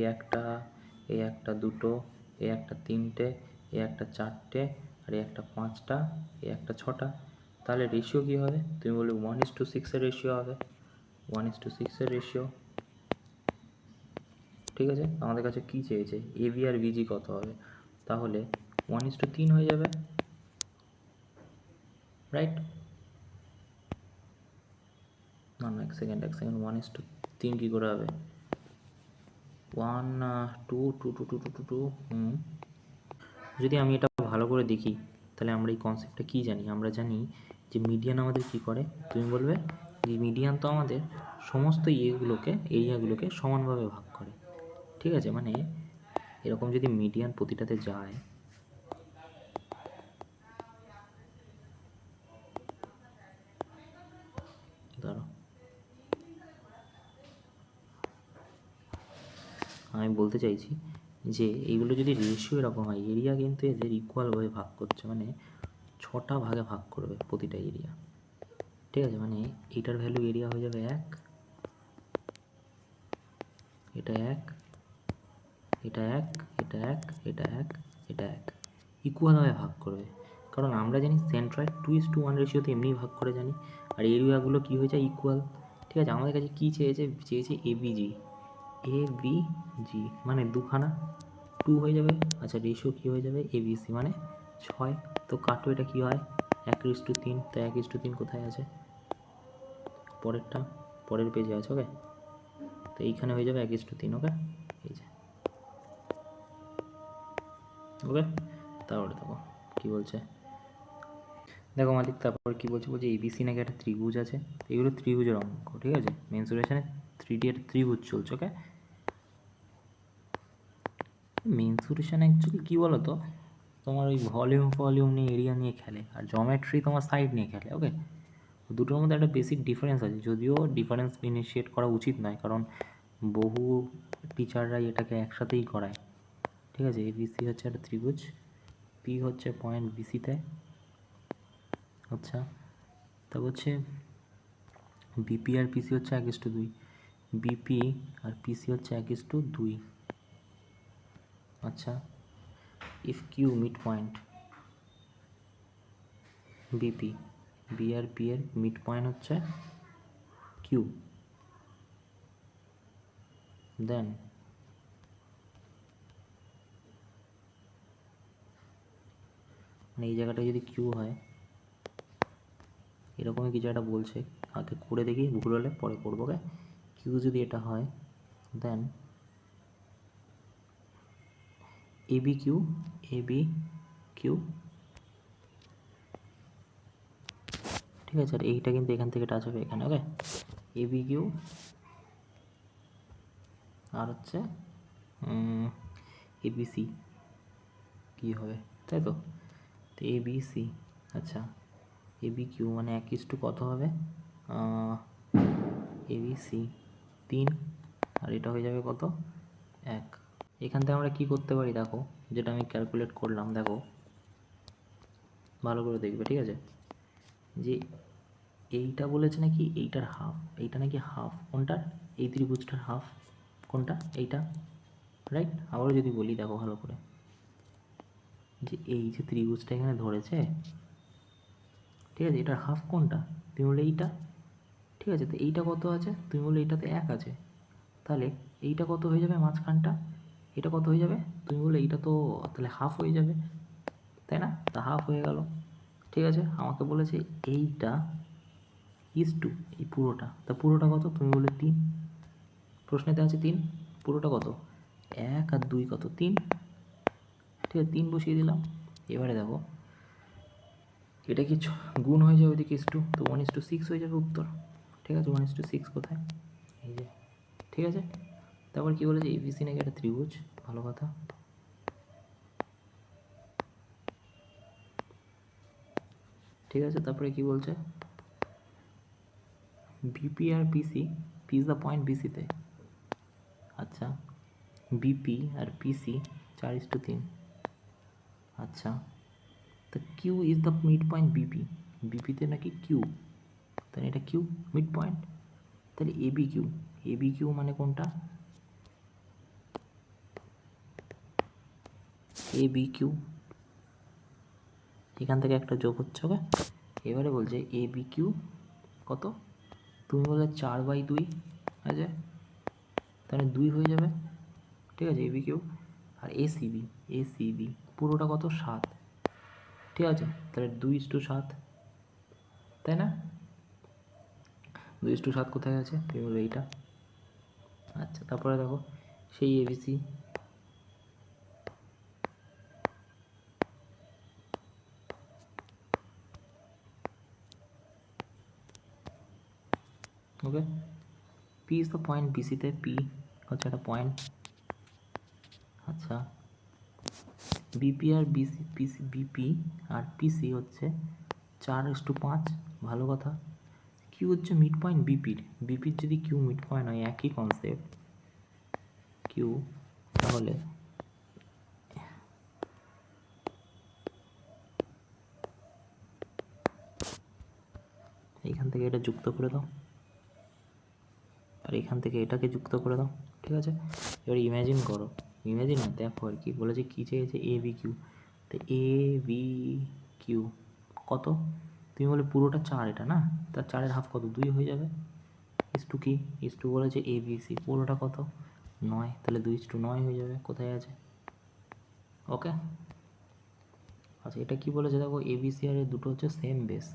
একটা দুটো, এ একটা তিনটে, এ একটা চারটে, আর এ একটা 5টা, এ একটা 6টা। তাহলে রেশিও কী হবে? তুমি বলবে 1:6 এর রেশিও হবে, 1:6 এর রেশিও। ঠিক আছে, আমাদের কাছে কী চেয়েছে, এবি আর বিজি কত হবে, তাহলে 1:3 হয়ে যাবে, রাইট? না এক সেকেন্ড 1:3 কী করে হবে, 1 2 2 2 2 2 2 যদি আমি এটা ভালো করে দেখি তাহলে আমরা এই কনসেপ্টটা কী জানি, আমরা জানি যে মিডিয়ান আমাদের কী করে, তুমি বলবে যে মিডিয়ান তো আমাদের সমস্ত এরিয়াগুলোকে সমানভাবে ভাগ করে, ঠিক আছে? মানে এরকম যদি মিডিয়ান প্রতিটাতে যায়, ধরো আমি বলতে চাইছি যে এইগুলো যদি রেশিও এরকম হয়, এরিয়া কিন্তু এদের ইকুয়ালভাবে ভাগ করছে, মানে 6টা ভাগে ভাগ করবে প্রতিটা এরিয়া, ঠিক আছে? মানে এইটার ভ্যালু এরিয়া হয়ে যাবে 1, এটা 1, এটা 1, এটা 1, এটা 1, এটা 1, ইকুয়ালভাবে ভাগ করবে, কারণ আমরা জানি সেন্ট্রয়েড 2:1 রেশিওতে এমনিই ভাগ করে জানি, আর এরিয়াগুলো কী হয়ে যায়, ইকুয়াল, ঠিক আছে? আমাদের কাছে কী চেয়েছে এবিজি, মানে দুখানা 2 হয়ে যাবে, আচ্ছা রেশিও কী হয়ে যাবে, এবিসি মানে 6, তো কাটো এটা কী হয় 1:3, তো 1:3 কোথায় আছে, পরের পেজে আছে, ওকে? তো এইখানে হয়ে যাবে 1:3, ওকে? এই যে, ওকে, তারপরে দেখো কী বলছে, দেখো মালিক তারপর কী বলছে, এবিসি নাকি একটা ত্রিভুজ আছে, এগুলো ত্রিভুজের অঙ্ক, ঠিক আছে? মেনসুরেশনে 3D একটা ত্রিভুজ চলছে, ওকে? মেনসুরেশন অ্যাকচুয়ালি কী বলো তো, তোমার ওই ভলিউম নিয়ে এরিয়া নিয়ে খেলে, আর জমেট্রি তোমার সাইড নিয়ে খেলে, ওকে? দুটোর মধ্যে একটা বেসিক ডিফারেন্স আছে, যদিও ডিফারেন্স ইনিশিয়েট করা উচিত নয়, কারণ বহু টিচাররাই এটাকে একসাথেই করায়, ঠিক আছে? এবিসি হচ্ছে একটা ত্রিভুজ, পি হচ্ছে পয়েন্ট বিসিতে, আচ্ছা, তারপর হচ্ছে বিপি আর পিসি হচ্ছে 1:2, বিপি আর পিসি হচ্ছে 1:2, আচ্ছা, if Q mid point BP, B আর পি এর মিড পয়েন্ট হচ্ছে কিউ, দেন মানে এই জায়গাটা যদি কিউ হয়, এরকমই কিছু একটা বলছে, আগে করে দেখি, ভুল হলে পরে করবো, ওকে? কিউ যদি এটা হয়, দেন এবি কিউ, ঠিক আছে? আর এইটা কিন্তু এখান থেকে টাচ হবে এখানে, ওকে? এবি কিউ আর হচ্ছে এবিসি কী হবে, তাই তো? তো এবিসি, আচ্ছা, এবি কিউ মানে 1:2 কত হবে, এবিসি 3, আর এটা হয়ে যাবে কত, 1। এখান থেকে আমরা কী করতে পারি দেখো, যেটা আমি ক্যালকুলেট করলাম, দেখো ভালো করে দেখবে, ঠিক আছে? যে এইটা বলেছে নাকি এইটার হাফ, এইটা নাকি হাফ কোনটার, এই ত্রিভুজটার হাফ কোনটা, এইটা, রাইট? আবারও যদি বলি দেখো ভালো করে, যে এই যে ত্রিভুজটা এখানে ধরেছে, ঠিক আছে, এটার হাফ কোনটা, তুমি বলে এইটা, ঠিক আছে? তো এইটা কত আছে, তুমি বলে এইটাতে 1 আছে, তাহলে এইটা কত হয়ে যাবে মাঝখানটা, এটা কত হয়ে যাবে, তুমি বলে এইটা তো তাহলে হাফ হয়ে যাবে, তাই না? তা হাফ হয়ে গেল, ঠিক আছে? আমাকে বলেছে এইটা ইজ টু এই পুরোটা, তা পুরোটা কত, তুমি বলে 3, প্রশ্নেতে আছে 3, পুরোটা কত, 1 আর 2 কত, 3, ঠিক আছে? 3 বসিয়ে দিলাম, এবারে দেখো এটা কি গুণ হয়ে যাবে ওইদিকে ইজ টু, তো 1:6 হয়ে যাবে উত্তর, ঠিক আছে? 1:6 কোথায়, এই যে, ঠিক আছে? তারপর কি বলেছে, এবিসি নাকি একটা ত্রিভুজ, ভালো কথা, ঠিক আছে? তারপরে কি বলছে, বিপি আর PC, P is the point বিসিতে, আচ্ছা, বিপি আর পিসি 4:3, আচ্ছা, তো Q is the mid point বিপিতে নাকি কিউ, তাহলে এটা কিউ মিড পয়েন্ট, তাহলে এবি কিউ মানে কোনটা, এবি কিউ, এখান থেকে একটা যোগ হচ্ছে, ওকে? এবারে বলছে এবি কিউ কত, তুমি বলে 4/2 আছে, তাহলে 2 হয়ে যাবে, ঠিক আছে, এবি কিউ। আর এসিবি পুরোটা কত 7, ঠিক আছে, তাহলে 2:7, তাই না? 2:7 কোথায় আছে তুমি বলবে এইটা। আচ্ছা, তারপরে দেখো সেই ABC, okay. P is the point বিসিতে, পি হচ্ছে একটা পয়েন্ট। আচ্ছা, বিপি আর বিপি আর পিসি হচ্ছে 4:5, ভালো কথা। কিউ হচ্ছে মিড পয়েন্ট বিপির যদি কিউ মিড পয়েন্ট হয়, একই কনসেপ্ট কিউ, তাহলে এইখান থেকে এটা যুক্ত করে দাও, আর এখান থেকে এটাকে যুক্ত করে দাও, ঠিক আছে। এবার ইম্যাজিন করো, ইম্যাজিন না, দেখো আর কি বলেছে, কী চেয়েছে, এ বি কিউ। তো এ বি কিউ কত, তুমি বলে পুরোটা 4, এটা না, তার 4-এর হাফ কত, 2 হয়ে যাবে। ইস টু কি, ইস টু বলেছে এ বি সি, পুরোটা কত 9, তাহলে 2:9 হয়ে যাবে, কোথায় আছে, ওকে। আচ্ছা, এটা কি বলেছে দেখো, এ বি সি আর এর দুটো হচ্ছে সেম বেস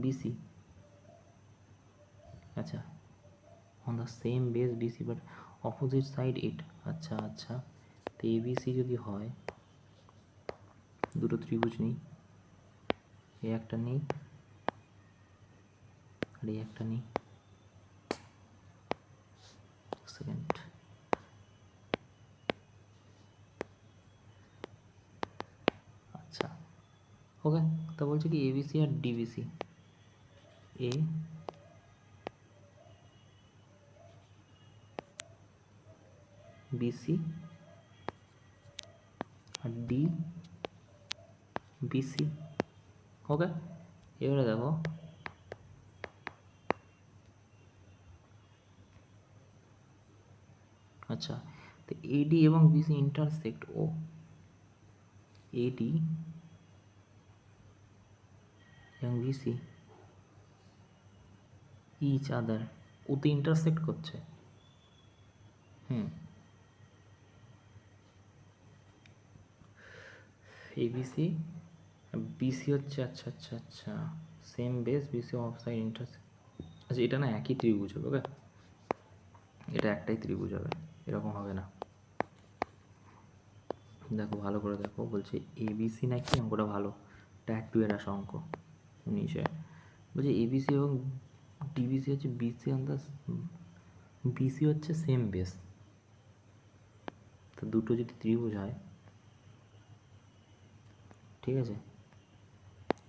বিসি, আচ্ছা, on the same base BC but opposite side it. আচ্ছা আচ্ছা, তো এবিসি যদি হয়, দুটো ত্রিভুজ নেই, এই একটা নেই আর এই একটা নেই, সেকেন্ড, আচ্ছা, ওকে। তো বলছে কি এবিসি আর ডিবিসি, এ বিসি আর ডি বিসি, ওকে। এবারে দেখো, আচ্ছা, তো এডি এবং বিসি ইন্টারসেক্ট, ও এডি এবং বিসি ইচ আদার, ওতে ইন্টারসেক্ট করছে, এবিসি বিসি হচ্ছে, আচ্ছা আচ্ছা আচ্ছা, same base BC of side intersect, আচ্ছা, এটা না একই ত্রিভুজ হবে, ওকে, এটা একটাই ত্রিভুজ হবে, এরকম হবে না। দেখো ভালো করে দেখো, বলছে এবিসি নাকি, অঙ্কটা ভালো, ট্যাগ 2 এর আসা অঙ্ক 19-এ, বলছে এবিসি এবং ডিবিসি হচ্ছে বিসি অন দ্য, বিসি হচ্ছে সেম বেস, তো দুটো যদি ত্রিভুজ হয়, ঠিক আছে,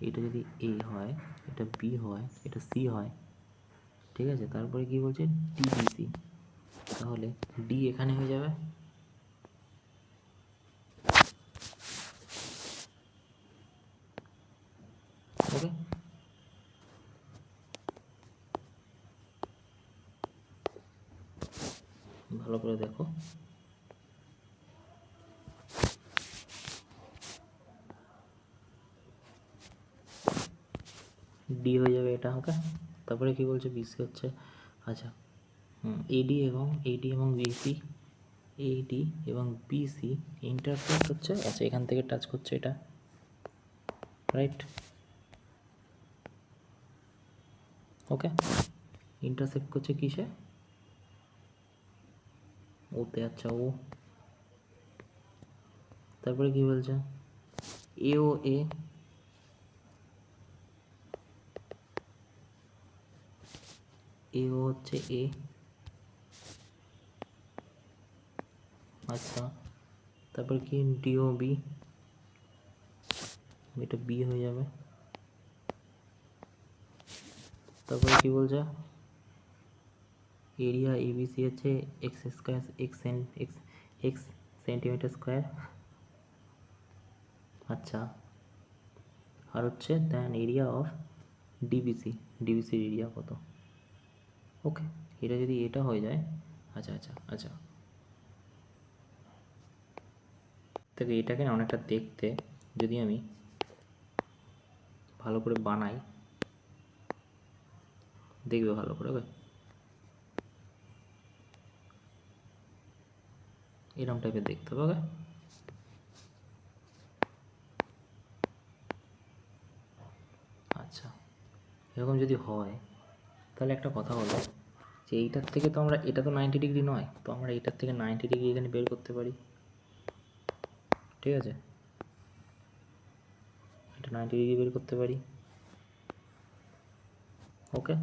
এটা যদি এ হয়, এটা বি হয়, এটা সি হয়, ঠিক আছে, তারপরে কি বলছে ডিবিসি, তাহলে ডি এখানে হয়ে যাবে, ওকে। ভালো করে দেখো, ডি হয়ে যাবে এটা, ওকে। তারপরে কি বলছে বিসি হচ্ছে, আচ্ছা, এডি এবং বিসি, এডি এবং বিসি ইন্টারসেক্ট হচ্ছে, আচ্ছা, এখান থেকে টাচ করছে এটা, রাইট, ওকে, ইন্টারসেক্ট করছে কিসে, ওতে, আচ্ছা, ও, তারপরে কি বলছে এ ও এ, এ ও হচ্ছে এ, আচ্ছা, তারপরে কি ডিও বি, এটা বি হয়ে যাবে, তারপরে কি বলছে এরিয়া এবিসি হচ্ছে x square, x centimetre square, আচ্ছা, আর হচ্ছে দেন এরিয়া অফ ডিবিসির এরিয়া কত, ওকে। এটা যদি এটা হয়ে যায়, আচ্ছা আচ্ছা আচ্ছা, তবে এটাকে না অনেকটা দেখতে, যদি আমি ভালো করে বানাই, দেখবে ভালো করে, ওকে। এরকম টাইপের দেখতে হবে। ওকে, আচ্ছা, এরকম যদি হয় তাহলে একটা কথা বলো যে এইটার থেকে তো আমরা, এটা তো 90 ডিগ্রি নয়, তো আমরা এইটার থেকে 90 ডিগ্রি এখানে বের করতে পারি। ঠিক আছে, এটা 90 ডিগ্রি বের করতে পারি। ওকে,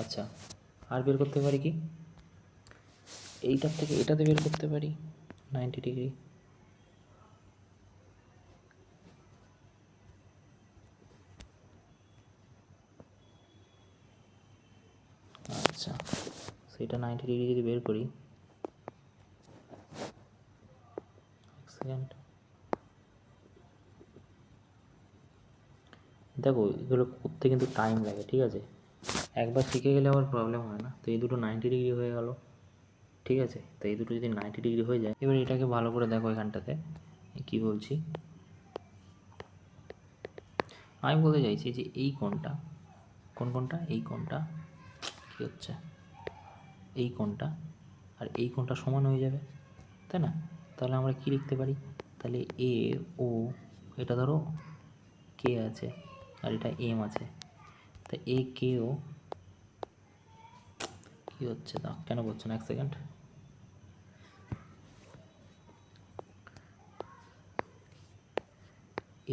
আচ্ছা, আর বের করতে পারি কি, এইটার থেকে এটাতে বের করতে পারি 90 ডিগ্রি। আচ্ছা, সেটা 90 ডিগ্রি যদি বের করি, এক সেকেন্ড, দেখো এগুলো করতে কিন্তু টাইম লাগে। ঠিক আছে, একবার শিখে গেলে আবার প্রবলেম হয় না। তো এই দুটো 90 ডিগ্রি হয়ে গেল। ঠিক আছে, তো এই দুটো যদি 90 ডিগ্রি হয়ে যায়, এবার এটাকে ভালো করে দেখো এখানটাতে কি বলছি। আমি বলতে চাইছি যে এই কোণটা, কোন কোণটা, এই কোণটা কী হচ্ছে, এই কোণটা আর এই কোণটা সমান হয়ে যাবে, তাই না? তাহলে আমরা কি লিখতে পারি, তাহলে এ ও, এটা ধরো কে আছে আর এটা এম আছে, তা এ কে ও কী হচ্ছে, তা কেন বলছো না, এক সেকেন্ড,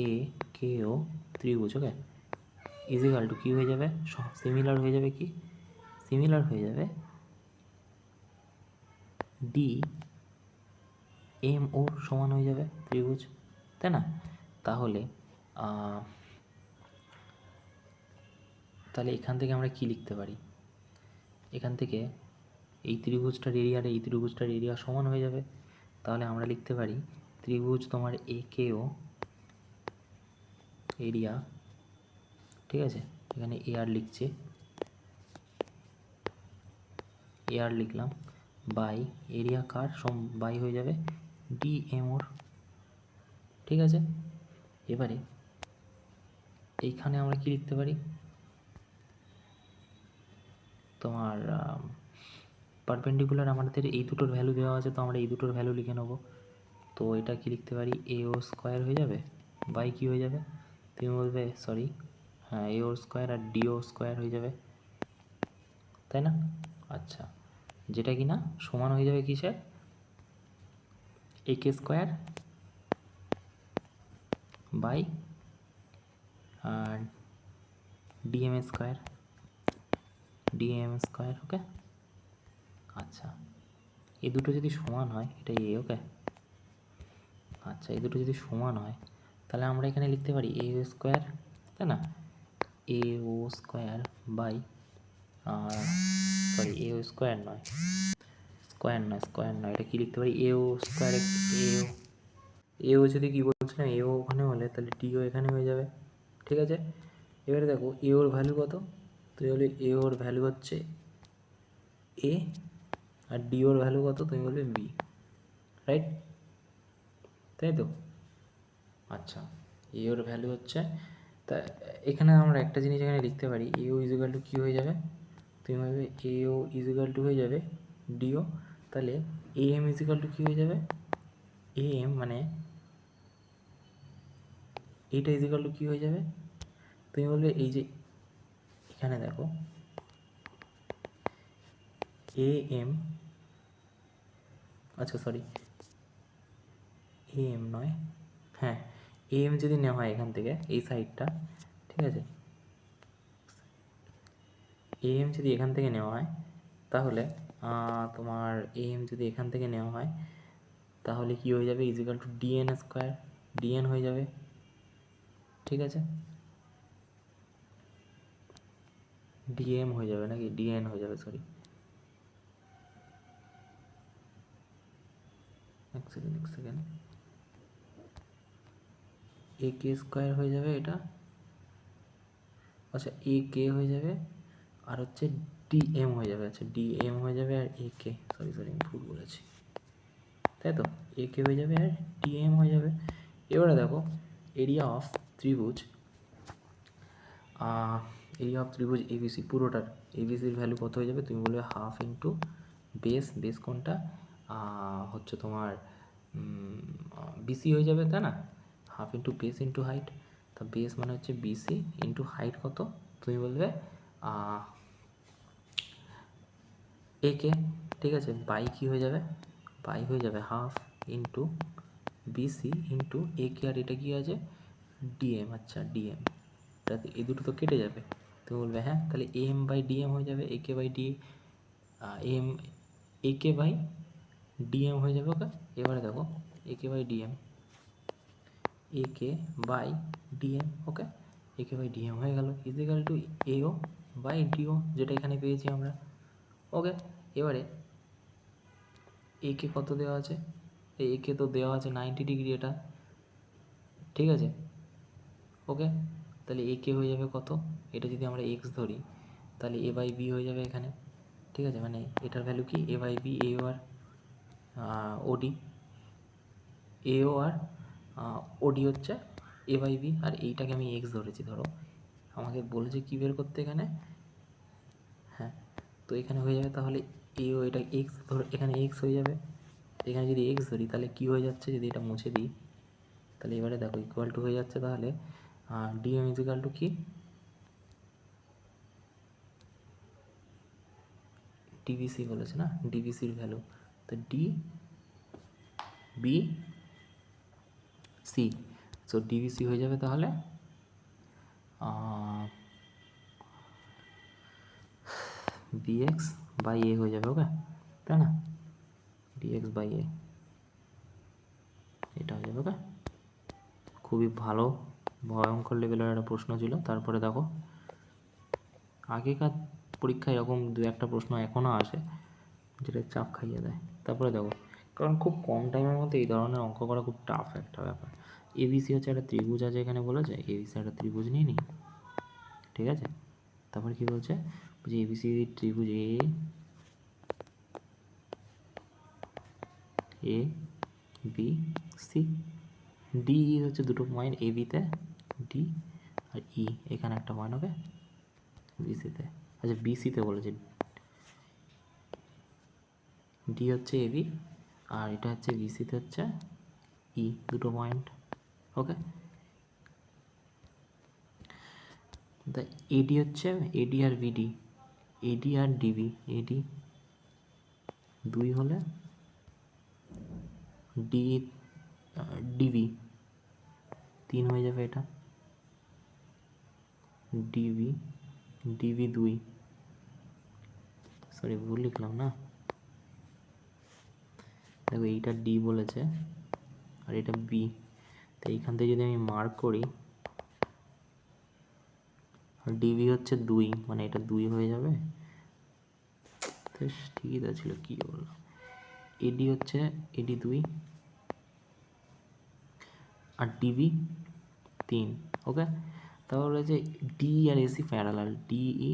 এ কে ও ত্রিভুজ, ওকে, ইজিক্যাল টু কী হয়ে যাবে, সিমিলার হয়ে যাবে, কি সিমিলার হয়ে যাবে ডি এম ও সমান হয়ে যাবে ত্রিভুজ, তাই না? তাহলে তাহলে এখান থেকে আমরা কি লিখতে পারি, এখান থেকে এই ত্রিভুজটার এরিয়া আর এই ত্রিভুজটার এরিয়া সমান হয়ে যাবে। তাহলে আমরা লিখতে পারি ত্রিভুজ তোমার এ কে ও এরিয়া, ঠিক আছে, এখানে এ আর লিখছে, এ আর লিখলাম, বাই এরিয়া কার বাই হয়ে যাবে ডি এম ওর। ঠিক আছে, এবারে এইখানে আমরা কি লিখতে পারি, তোমার পারপেন্ডিকুলার আমাদের এই দুটোর ভ্যালু দেওয়া আছে, তো আমরা এই দুটোর ভ্যালু লিখে নেবো। তো এটা কি লিখতে পারি, এ ও স্কোয়ার হয়ে যাবে বাই কি হয়ে যাবে, তুমি বলবে সরি, হ্যাঁ এ ও স্কোয়ার আর ডি ও স্কোয়ার হয়ে যাবে, তাই না? আচ্ছা, যেটা কি না সমান হয়ে যাবে কিসের, এ কে স্কোয়ার বাই আর DM square, DM square. Okay, আচ্ছা, এই দুটো যদি সমান হয়, এটা এ, ওকে, আচ্ছা এই দুটো যদি সমান হয় তাহলে আমরা এখানে লিখতে পারি এ স্কোয়ার, তাই না, A O square by, sorry A O square নয়, স্কোয়ার নয়, এটা কি লিখতে পারি, এ ও স্কোয়ার, এ ও যদি কী বলছিলাম, এ ও ওখানে হলে তাহলে ডি ও এখানে হয়ে যাবে। ঠিক আছে, এবারে দেখো এ ওর ভ্যালু কত, তো হলে এ ওর ভ্যালু হচ্ছে এ আর ডি ওর ভ্যালু কত, তুমি বলবে বি, রাইট, তাই তো? আচ্ছা, এ ওর ভ্যালু হচ্ছে, তা এখানে আমরা একটা জিনিস এখানে লিখতে পারি, এ ও ইজিক্যাল টু কী হয়ে যাবে, তুমি ভাববে এ ও ইজিক্যাল টু হয়ে যাবে ডিও, তাহলে এ এম ইজিক্যাল টু কী হয়ে যাবে, এ এম মানে এইটা ইজিক্যাল টু কী হয়ে যাবে, তুমি বলবে এই যে এখানে দেখো এ এম, আচ্ছা সরি এ এম নয়, হ্যাঁ এ এম যদি নেওয়া হয় এখান থেকে এই সাইডটা, ঠিক আছে, এ এম যদি এখান থেকে নেওয়া হয় তাহলে তোমার এ এম যদি এখান থেকে নেওয়া হয় তাহলে কি হয়ে যাবে, equal to DN square, DN হয়ে যাবে। ঠিক আছে, ডিএম হয়ে যাবে নাকি ডিএন হয়ে যাবে, সরি এক সেকেন্ড, এ কে স্কোয়ার হয়ে যাবে এটা, আচ্ছা এ কে হয়ে যাবে আর হচ্ছে ডিএম হয়ে যাবে, আচ্ছা ডিএম হয়ে যাবে আর এ কে, সরি আমি ভুল বলেছি, তাই তো, এ কে হয়ে যাবে আর ডিএম হয়ে যাবে। এবারে দেখো এরিয়া অফ ত্রিভুজ এরিয়া অফ ত্রিভুজ এবিসি পুরোটার, এবিসির ভ্যালু কত হয়ে যাবে? তুমি বলবে হাফ ইন্টু বেস, বেস কোনটা হচ্ছে তোমার বিসি হয়ে যাবে, তাই না? Half into base into height, তা বেস মানে হচ্ছে বিসি ইন্টু হাইট কত? তুমি বলবে একে, ঠিক আছে, বাই কী হয়ে যাবে? বাই হয়ে যাবে হাফ ইন্টু বিসি ইন্টু একে, আর এটা কী আছে? ডিএম। আচ্ছা ডিএম, তাতে এই দুটো তো কেটে যাবে। তুমি বলবে হ্যাঁ, তাহলে এম বাই ডিএম হয়ে যাবে, একে বাই ডি এম, একে বাই ডিএম হয়ে যাবে। ওকে, এবারে দেখো একে বাই ডিএম, একে বাই ডিএম, ওকে, একে বাই ডিএম হয়ে গেল ইজিক্যাল টু এও বাই ডিও, যেটা এখানে পেয়েছি আমরা। ওকে, এবারে একে কত দেওয়া আছে? একে তো দেওয়া আছে 90 ডিগ্রি, এটা ঠিক আছে। ওকে, তাহলে একে হয়ে যাবে কত? এটা যদি আমরা এক্স ধরি তাহলে এ বাই বি হয়ে যাবে এখানে, ঠিক আছে, মানে এটার ভ্যালু কি? এ বাই বি, এও আর ওডি, এও আর ওডি হচ্ছে এ বাই বি, আর এইটাকে আমি এক্স ধরেছি। ধরো আমাকে বলেছে কী বের করতে এখানে, হ্যাঁ, তো এখানে হয়ে যাবে তাহলে এও, এটা এক্স ধরো, এখানে এক্স হয়ে যাবে। এখানে যদি এক্স ধরি তাহলে কী হয়ে যাচ্ছে? যদি এটা মুছে দিই তাহলে এবারে দেখো ইকুয়াল টু হয়ে যাচ্ছে, তাহলে ডিএম ইকুয়াল টু কি? ডিবিসি বলেছে না, ডিবিসির ভ্যালু, তো D B C, so DBC হয়ে যাবে তাহলে ডিএক্স বাই এ হয়ে যাবে। ওকে, তাই না? ডিএক্স বাই এ, এটা হয়ে যাবে। ওকে, খুবই ভালো, ভয়ঙ্কর লেভেলের একটা প্রশ্ন ছিল। তারপরে দেখো আগেকার পরীক্ষায় এরকম দু একটা প্রশ্ন এখনও আসে যেটা চাপ খাইয়ে দেয়। তারপরে দেখো, কারণ খুব কম টাইমের মধ্যে এই ধরনের অঙ্ক করা খুব টাফ একটা ব্যাপার। এবিসি হচ্ছে একটা ত্রিভুজ আছে, এখানে বলেছে এবিসি একটা ত্রিভুজ নিয়ে নিই, ঠিক আছে। তারপরে কী বলছে? যে এবিসি ত্রিভুজ এ বি সি, ডি হচ্ছে দুটো পয়েন্ট এ বিতে, ডি আর ই এখানে একটা পয়েন্ট হবে বিসিতে। আচ্ছা বিসিতে বলেছে, ডি হচ্ছে এ বি আর এটা হচ্ছে বিসিতে হচ্ছে ই, দুটো পয়েন্ট। ওকে, তা এডি হচ্ছে এডি আর বিডি, এডি আর ডিবি, এডি দুই হলে ডি ডিবি তিন হয়ে যাবে, এটা ডিবি, ডিবি দুই, সরি ভুল লিখলাম না, দেখো এইটা ডি বলেছে আর এটা বি, তো এইখান থেকে যদি আমি মার্ক করি ডিবি হচ্ছে দুই, মানে এটা দুই হয়ে যাবে। ঠিকই তো ছিল, কী বললাম, এডি হচ্ছে এডি দুই আর ডিবি তিন। ওকে, তাহলে যে ডি আর এসি প্যারালাল, ডিই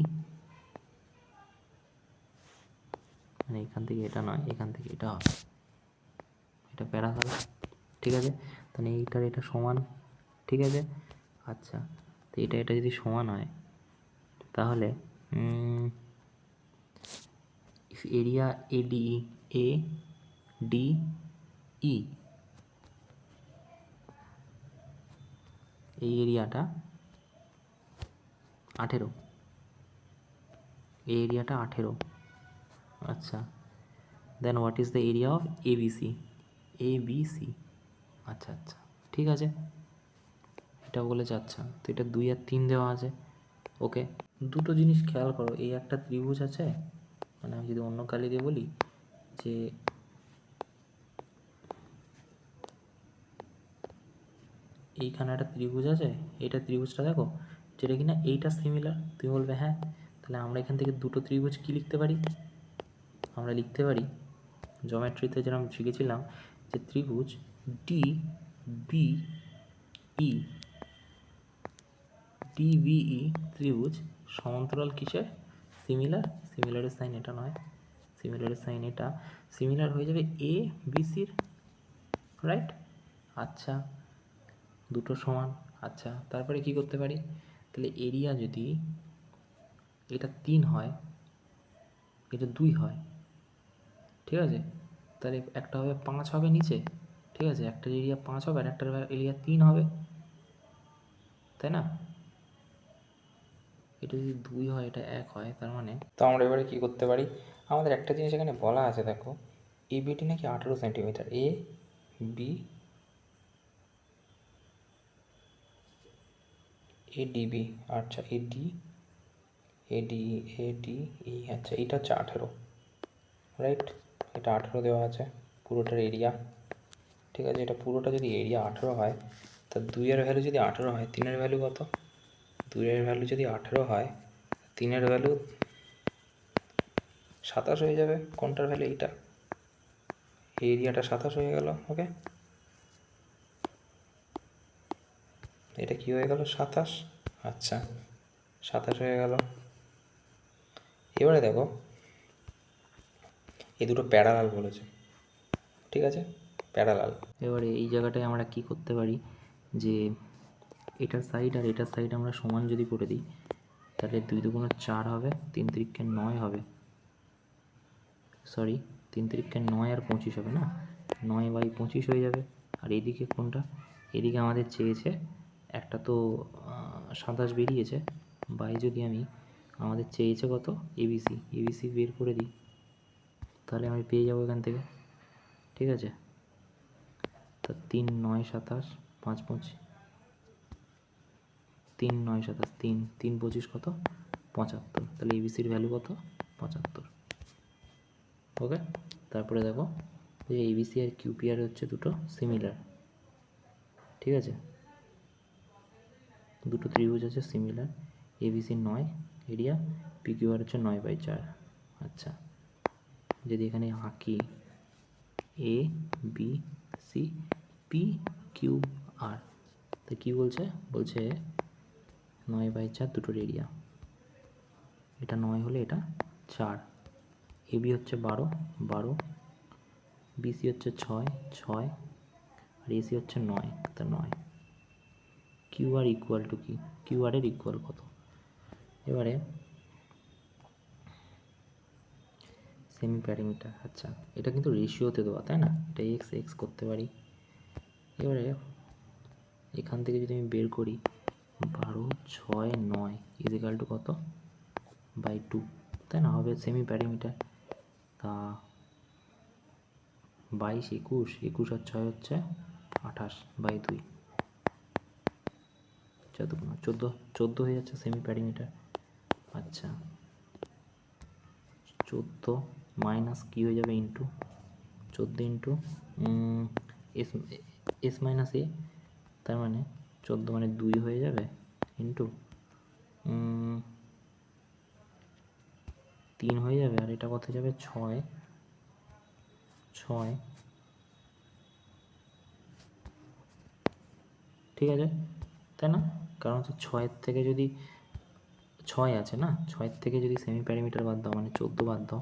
মানে এখান থেকে এটা নয়, এখান থেকে এটা হবে, এটা প্যারালাল, ঠিক আছে। তাহলে এইটার এটা সমান, ঠিক আছে। আচ্ছা, তো এটা এটা যদি সমান হয় তাহলে area eddy, A D E, এই এরিয়াটা 18, এই এরিয়াটা 18। আচ্ছা, then what is the area of ABC, ABC, আচ্ছা আচ্ছা ঠিক আছে, এটা বলেছে। আচ্ছা, তো এটা 2 আর 3 দেওয়া আছে। ওকে, দুটো জিনিস খেয়াল করো, এই একটা ত্রিভুজ আছে, মানে আমি যদি অন্য কালি দিয়ে বলি যে এইখানে একটা ত্রিভুজ আছে, এইটা ত্রিভুজটা দেখো যেটা কিনা এইটা সিমিলার, তুমি বলবে হ্যাঁ, তাহলে আমরা এখান থেকে দুটো ত্রিভুজ কি লিখতে পারি? আমরা লিখতে পারি জমেট্রিতে যেরকম শিখেছিলাম যে ত্রিভুজ ডি বি ই, ডিবিই ত্রিভুজ সমান্তরাল কিসের? সিমিলার, সিমিলারের সাইন এটা নয়, সিমিলারের সাইন এটা, সিমিলার হয়ে যাবে এ বিসির, রাইট। আচ্ছা, দুটো সমান। আচ্ছা, তারপরে কি করতে পারি? তাহলে এরিয়া যদি এটা 3 হয়, এটা 2 হয়, ঠিক আছে? তাহলে একটা হবে 5 হবে নিচে, ঠিক আছে? একটা এরিয়া 5 হবে আর একটা এরিয়া 3 হবে, তাই না? এটা যদি 2 হয়, এটা 1 হয়, তার মানে তো আমরা এবারে কী করতে পারি? আমাদের একটা জিনিস এখানে বলা আছে, দেখো এ বিটি নাকি 18 সেন্টিমিটার, এ বি এডিবি, আচ্ছা এডি এডি এডি ই, আচ্ছা এটা হচ্ছে 18, রাইট? এটা 18 দেওয়া আছে পুরোটার এরিয়া, ঠিক আছে? এটা পুরোটা যদি এরিয়া 18 হয়, তা 2-এর ভ্যালু যদি 18 হয়, 3-এর ভ্যালু কত? 2-এর ভ্যালু যদি 18 হয়, 3-এর ভ্যালু 27 হয়ে যাবে। কোনটার ভ্যালু? এইটা, এরিয়াটা 27 হয়ে গেল। ওকে, এটা কি হয়ে গেল? 27। আচ্ছা, 27 হয়ে গেল। এবারে দেখো এই দুটো প্যারালাল বলেছে, ঠিক আছে? প্যারালাল। এবারে এই জায়গাটায় আমরা কি করতে পারি, যে এটার সাইড আর এটার সাইড আমরা সমান যদি করে দিই, তাহলে 2 দুগুণে 4 হবে, 3 তিরিক্ষে 9 হবে, সরি 3 তিরিক্ষে 9 আর 25 হবে না, 9/25 হয়ে যাবে। আর এদিকে কোনটা? এদিকে আমাদের চেয়েছে, একটা তো 27 বেরিয়েছে, বাই যদি আমি, আমাদের চেয়েছে কত? এবিসি, এবিসি বের করে দিই, তাহলে আমি পেয়ে যাবো এখান থেকে, ঠিক আছে? তা 3 9 27, 5 25, 3 9 27, 3 3 25 কত? 75। তাহলে এবিসির ভ্যালু কত? 75। ওকে, তারপরে দেখো যে এবিসি আর কিউপিআর হচ্ছে দুটো সিমিলার, ঠিক আছে? দুটো ত্রিভুজ আছে সিমিলার, এবিসি 9 এরিয়া, পিকিউআর হচ্ছে 9/4। আচ্ছা, যদি এখানে আঁকি এ বি সি পি কিউ আর, তো কী বলছে? বলছে 9/4 দুটোর এরিয়া, এটা 9 হলে এটা 4, এবি হচ্ছে 12 12, বিসি হচ্ছে 6 6, আর এসি হচ্ছে 9, তা 9। কিউ আর ইকুয়াল টু কি? কিউ আর এর ইকুয়াল কত? এবারে সেমি প্যারামিটার, আচ্ছা এটা কিন্তু রেশিওতে দেওয়া, তাই না? এটা এক্স এক্স করতে পারি। এবারে এখান থেকে যদি আমি বের করি 12 6 9 ইজিক্যাল টু কত? বাই 2, তাই না? হবে সেমি প্যারামিটার। তা 22 21 21 আর 6 হচ্ছে 28/2, 14 14 হয়ে যাচ্ছে সেমি প্যারামিটার। আচ্ছা, 14 মাইনাস কি হয়ে যাবে? Into 14 into S S minus A, তার মানে 14 মানে 2 হয়ে যাবে, ইন্টু 3 হয়ে যাবে, আর এটা কত যাবে? 6 6, ঠিক আছে, তাই না? কারণ হচ্ছে 6-এর থেকে যদি 6 আছে না, 6-এর থেকে যদি সেমি প্যারামিটার বাদ দাও, মানে 14 বাদ দাও,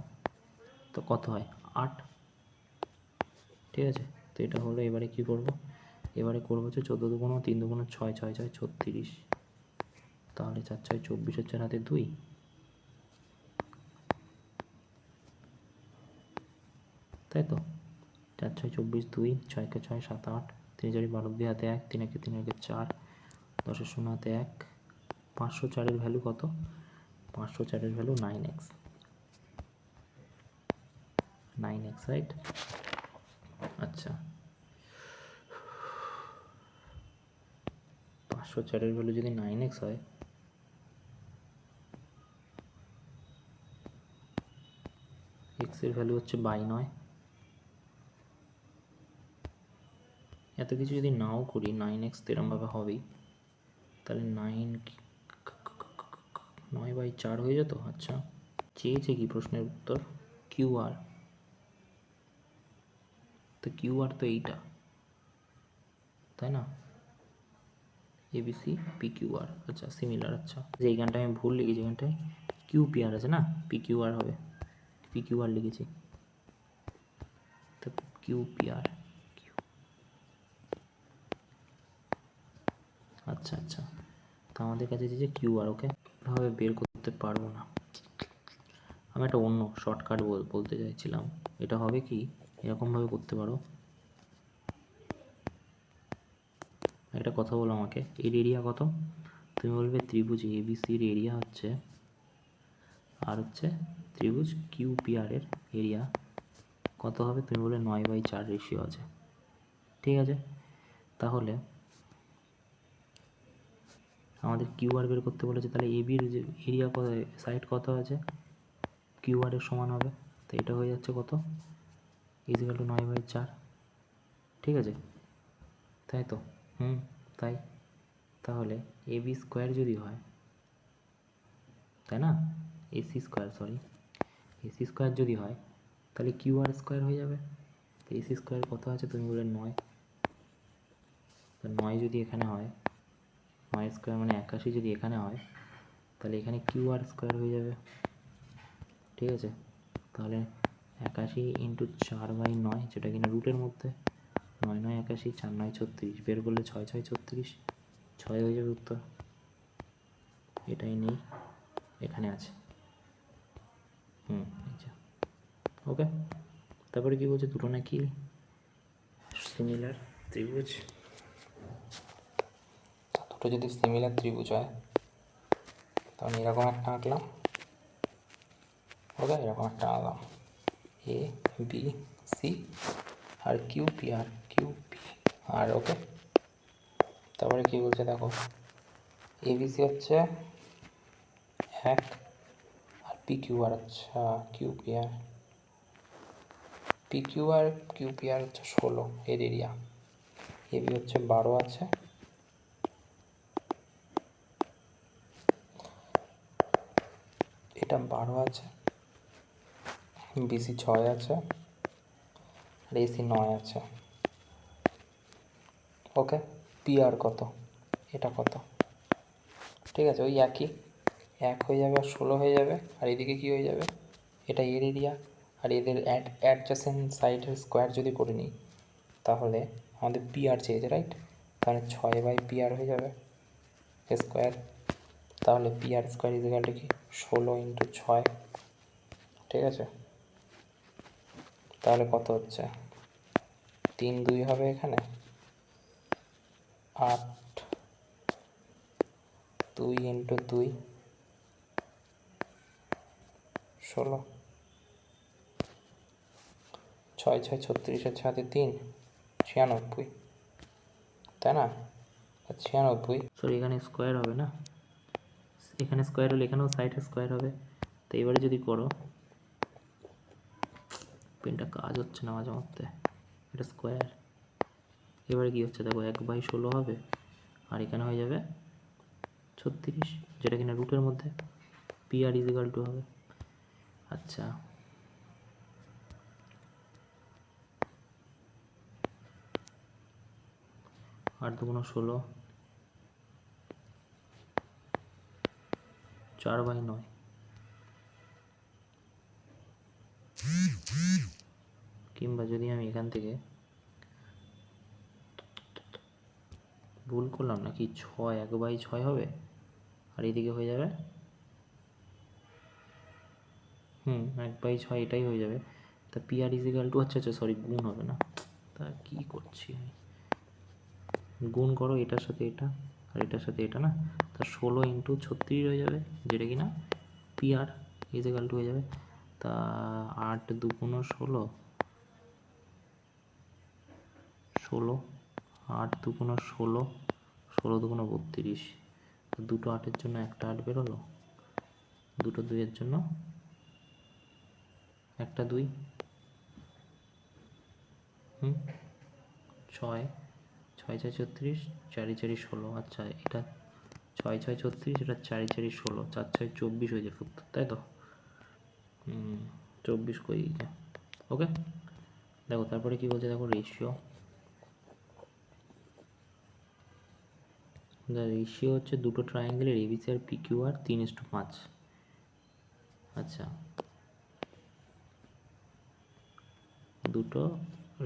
তো কত হয়? 8, ঠিক আছে? তো এটা হলো, এবারে কি করব? এবারে করবো হচ্ছে 14 দুগুণ 3 দুগুণ 6 6 6 36, তাহলে 4 6 24 হচ্ছে হাতে 2, তাই তো? 4 6 24, 2 6 কে 6 7 8, 3 4 12, 2 হাতে 1, 3 একে 3 একে 4, 10 0 হাতে 1, 504-এর ভ্যালু কত? 504-এর ভ্যালু 9x, 9x, রাইট? আচ্ছা, 504-এর ভ্যালু যদি 9x হয়, x এর ভ্যালু হচ্ছে 9, এত কিছু যদি নাও করি 9x এরমভাবে হবেই, তাহলে 9/4 হয়ে যেত। আচ্ছা, চেয়েছে কি প্রশ্নের উত্তর? কিউআর, তো কিউআর তো এইটা, তাই না? এবিসি পিকিউআর, আচ্ছা সিমিলার। আচ্ছা, যে এইখানটায় আমি ভুল লিখেছি, এখানটায় কিউপিআর আছে না, পিকিউআর হবে, পিকিউআর লিখেছি, তো কিউপিআর। আচ্ছা আচ্ছা, তো আমাদের কাছে যে কিউআর, ওকে, এভাবে বের করতে করতে পারবো না। আমি একটা অন্য শর্টকাট বলতে চাইছিলাম। এটা হবে কি, এরকমভাবে করতে পারো। একটা কথা বলো আমাকে, এর এরিয়া কত? তুমি বলবে ত্রিভুজ এবিসির এরিয়া হচ্ছে, আর হচ্ছে ত্রিভুজ কিউপিআরের এরিয়া কত হবে? তুমি বলে 9/4 রেশিও আছে। ঠিক আছে, তাহলে আমাদের কিউআর বের করতে বলেছে, তাহলে এবির যে এরিয়া কত, সাইড কত আছে, কিউআরের সমান হবে। তো এটা হয়ে যাচ্ছে কত, ইজিক্যাল টু 9/4। ঠিক আছে, তাই তো? তাই। তাহলে এবি স্কোয়ার যদি হয়, তাই না, এসি স্কোয়ার যদি হয়, তাহলে কিউআর স্কোয়ার হয়ে যাবে। তো এসি স্কোয়ার কত আছে? তুমি বলে 9। তো 9 যদি এখানে হয়, 9 স্কোয়ার মানে 81 যদি এখানে হয়, তাহলে এখানে কিউআর স্কোয়ার হয়ে যাবে। ঠিক আছে, তাহলে 81 ইন্টু 4/9, যেটা কিনা রুটের মধ্যে 9 9 81, 4 9 36, বের করলে 6 6 36, 6 হয়ে যাবে উত্তর। এটাই নেই, এখানে আছে। আচ্ছা, ওকে। তারপরে কি বলছে, দুটো নাকি সিমিলার ত্রিভুজ। দুটো যদি সিমিলার ত্রিভুজ হয়, তাহলে এরকম একটা আঁকলাম, ওকে, এরকম একটা আঁকলাম, এ বি সি আর কিউপিআর, ওকে। তারপরে কি বলছে দেখো, এবিসি হচ্ছে 1 আর পিকিউআর, আচ্ছা কিউপিআর হচ্ছে 16 এর এরিয়া, এবি হচ্ছে 12 আছে, এটা 12 আছে, বিসি 6 আছে, আর এসি 9 আছে। ওকে, পিআর কত, এটা কত? ঠিক আছে, ওই একই, 1 হয়ে যাবে আর 16 হয়ে যাবে, আর এদিকে কি হয়ে যাবে, এটা এর এরিয়া, আর এদের অ্যাডজাসেন্ট সাইডের স্কোয়ার যদি করে নিই, তাহলে আমাদের পিআর চেয়েছে, রাইট? তাহলে 6/পিআর হয়ে যাবে স্কোয়ার। তাহলে পিআর স্কোয়ার ইজিক্যাল টু কি, 16 ইন্টু 6। ঠিক আছে, তাহলে কত হচ্ছে, 3 2 হবে এখানে, 8, 2 ইন্টু 2 16, 6 6 36, আর 6 3 96, তাই না? 96, সরি এখানে স্কোয়ার হবে না, এখানে স্কোয়ার হলে এখানেও সাইডে স্কোয়ার হবে। তো এবারে যদি করো, পেনটা কাজ হচ্ছে না মাঝে মধ্যে, এটা স্কোয়ার, এবারে কি হচ্ছে দেখো, 1/16 হবে, আর এখানে হয়ে যাবে 36, যেটা কিনা রুটের মধ্যে পিআর ইজিক্যাল টু হবে। আচ্ছা, 8 2 16, 4/9, কিংবা যদি আমি এখান থেকে ভুল করলাম নাকি, 6 1/6 হবে, আর এদিকে হয়ে যাবে 1/6, এটাই হয়ে যাবে। তা পিআর ইজিক্যাল টু, আচ্ছা সরি, গুণ হবে না, তা কি করছি আমি, গুণ করো এটার সাথে এটা, আর এটার সাথে এটা, না, তা 16 ইন্টু 36 হয়ে যাবে, যেটা কিনা পিআর ইজিক্যাল টু হয়ে যাবে। তা 8 2 16, 16, 8 2 16, 16 2 32, দুটো 8-এর জন্য একটা 8 বেরোলো, দুটো 2-এর জন্য একটা 2, 6 6 6 36, 4 4 16, আচ্ছা এটা 6 6 36, এটা 4 4 16, 4 6 24 হয়ে যাবে উত্তর, তাই তো? 24 কই যায়, ওকে। দেখো তারপরে কি বলছে, দেখো রেশিও হচ্ছে দুটো ট্রায়াঙ্গেলের এবিসি আর পিকিউআর 3:5। আচ্ছা, দুটো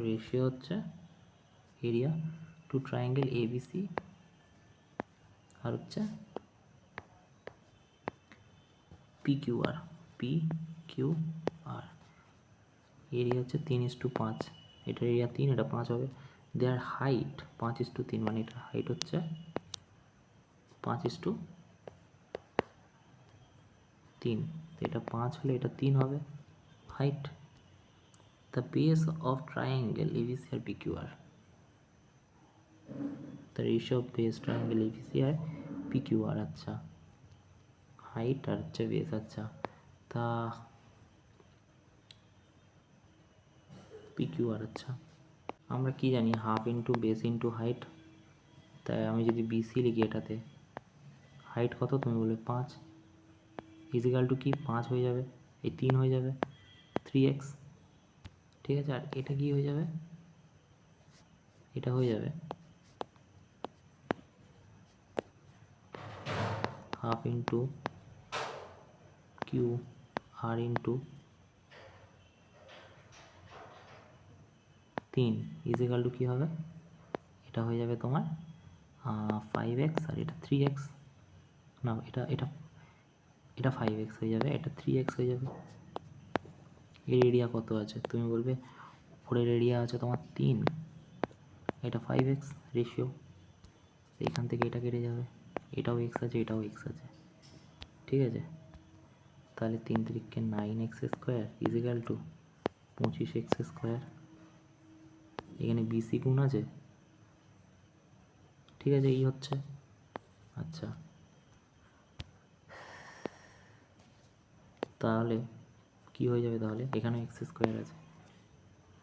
রেশিও হচ্ছে এরিয়া টু ট্রায়াঙ্গেল এবিসি আর হচ্ছে PQR, PQR এরিয়া হচ্ছে 3:5, এটার এরিয়া 3, এটা 5 হবে। দেয়ার হাইট 5:3, মানে এটার হাইট হচ্ছে 5:3, তো এটা 5 হলে এটা 3 হবে height. The base of triangle ABC আর PQR, the ratio of base triangle ABC আর PQR, আচ্ছা হাইট আর হচ্ছে বেস। আচ্ছা তা PQR, আচ্ছা আমরা কি জানি half into base into height. তাই আমি যদি BC লিখি, এটাতে হাইট কত তুমি বলবে 5, ইজিক্যাল টু কি 5 হয়ে যাবে, এই 3 হয়ে যাবে 3x, ঠিক আছে। আর এটা কি হয়ে যাবে, এটা হয়ে যাবে half into QR into 3 is equal to কী হবে, এটা হয়ে যাবে তোমার 5x, আর এটা 3x, না এটা এটা এটা 5x হয়ে যাবে, এটা 3x হয়ে যাবে। এর এরিয়া কত আছে তুমি বলবে, উপরের এরিয়া আছে তোমার 3, এটা 5x রেশিও, এখান থেকে এটা কেটে যাবে, এটাও x আছে, এটাও x আছে, ঠিক আছে। তাহলে 3 3 9x square equal to 25x square. এখানে BC গুণ আছে, ঠিক আছে, এই হচ্ছে। আচ্ছা তাহলে কি হয়ে যাবে, তাহলে এখানে x স্কোয়ার আছে,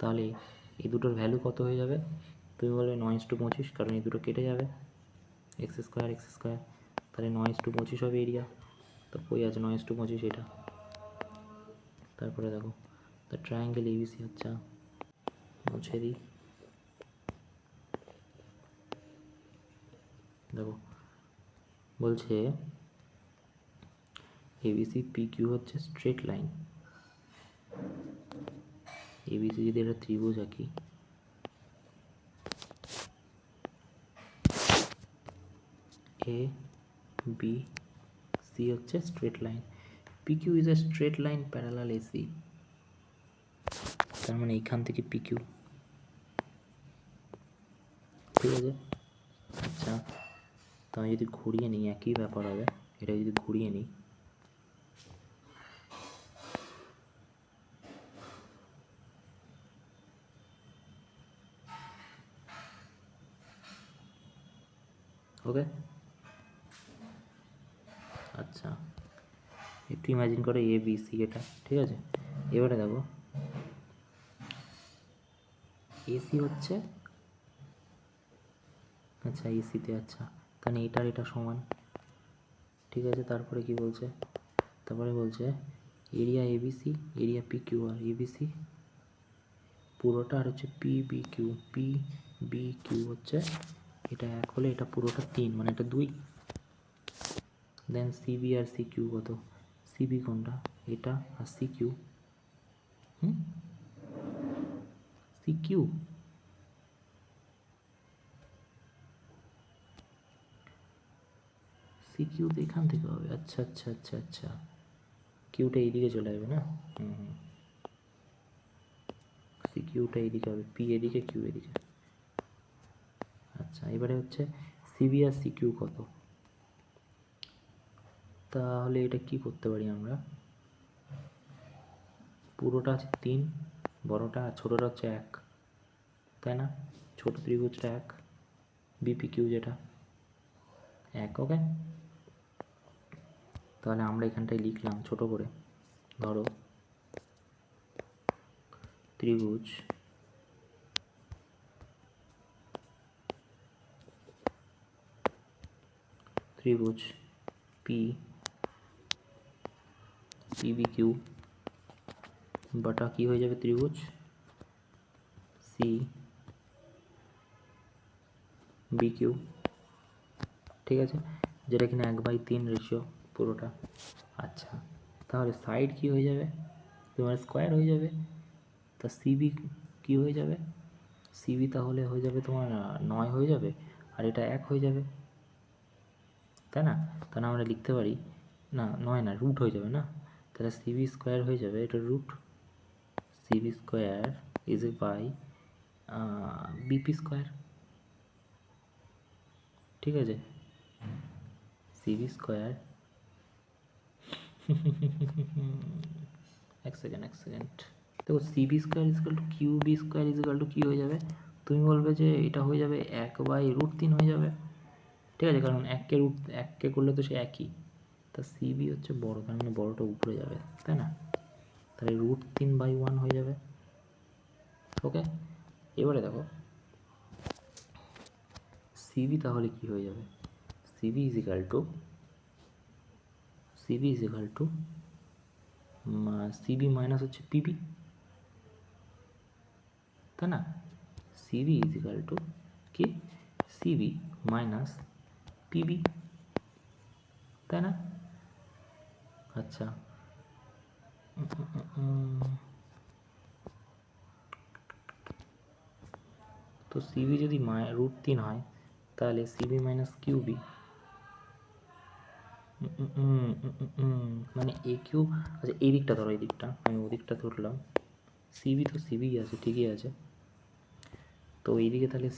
তাহলে এই দুটোর ভ্যালু কত হয়ে যাবে, তুমি বলবে 9:25, কারণ এই দুটো কেটে যাবে, x স্কোয়ার, তাহলে 9:25 হবে এরিয়া। তো কই আছে 9:25, এটা। তারপরে দেখো দ্য ট্রায়াঙ্গেল ABC, আচ্ছা মুছে দিই, দেখো বলছে ABC PQ হচ্ছে স্ট্রেট লাইন, ABC যদি এটা ত্রিভুজ আঁকি, ABC হচ্ছে straight line, PQ is a straight line parallel AC, তার মানে এইখান থেকে PQ, ঠিক আছে। আচ্ছা তো আমি যদি ঘুরিয়ে নিই, একই ব্যাপার হবে, এটা যদি ঘুরিয়ে নিই, ওকে। আচ্ছা একটু ইমাজিন করো ABC এটা, ঠিক আছে। এবারে দেখো AC হচ্ছে, আচ্ছা ECতে, আচ্ছা তাহলে এটার এটা সমান, ঠিক আছে। তারপরে কি বলছে, তারপরে বলছে area ABC, area PQR, ABC পুরোটা, আর হচ্ছে PBQ হচ্ছে এটা 1 হলে এটা পুরোটা 3, মানে এটা 2। দেন CB আর CQ কত, CB কোনটা, এটা, আর CQ CQ CQ তো এখান থেকে হবে, আচ্ছা আচ্ছা আচ্ছা আচ্ছা, কিউটা এইদিকে চলে আসবে না, CQটা এইদিকে হবে, P এদিকে, Q এদিকে। আচ্ছা এবারে হচ্ছে CB আর CQ কত, তাহলে এটা কি করতে পারি আমরা, পুরোটা আছে 3, বড়টা, আর ছোটোটা হচ্ছে 1, তাই না, ছোট ত্রিভুজটা 1, BPQ যেটা 1, ওকে। তাহলে আমরা এখানটায় লিখলাম ছোট করে, ধরো ত্রিভুজ PBQ বাটা কি হয়ে যাবে, ত্রিভুজ CBQ, ঠিক আছে, যেটা কিনা 1/3 রেশিও পুরোটা। আচ্ছা তাহলে সাইড কি হয়ে যাবে, তোমার স্কোয়ার হয়ে যাবে, তা CB কি হয়ে যাবে, CB তাহলে হয়ে যাবে তোমার 9 হয়ে যাবে, আর এটা 1 হয়ে যাবে, তাই না। তাহলে আমরা লিখতে পারি না 9 না, রুট হয়ে যাবে না, তাহলে সিবি স্কোয়ার হয়ে যাবে, এটা root CB square is A by BP square, ঠিক আছে। সিবি স্কোয়ার এক সেকেন্ড দেখো, CB square is equal to QB square is equal to কী হয়ে যাবে, তুমি বলবে যে এটা হয়ে যাবে 1/√3 হয়ে যাবে, ঠিক আছে, কারণ এককে করলে তো সে একই, তা সিবি হচ্ছে বড়, তার মানে বড়টা উপরে যাবে, তাই না, তাহলে √3/1 হয়ে যাবে। ওকে, এবারে দেখো সিবি তাহলে কি হয়ে যাবে, CB is equal to CB minus হচ্ছে পিবি, তাই না, সিবি ইজ ইকাল টু কি, সিবি মাইনাস পিবি, তাই না। আচ্ছা, তো সিবি যদি √3 হয় তাহলে সিবি মাইনাস কিউবি, মানে এ কিউব, আচ্ছা এই দিকটা ধরো, এই দিকটা আমি ওদিকটা ধরলাম, সিবি তো সিবি আছে, ঠিকই আছে, তো এইদিকে তাহলে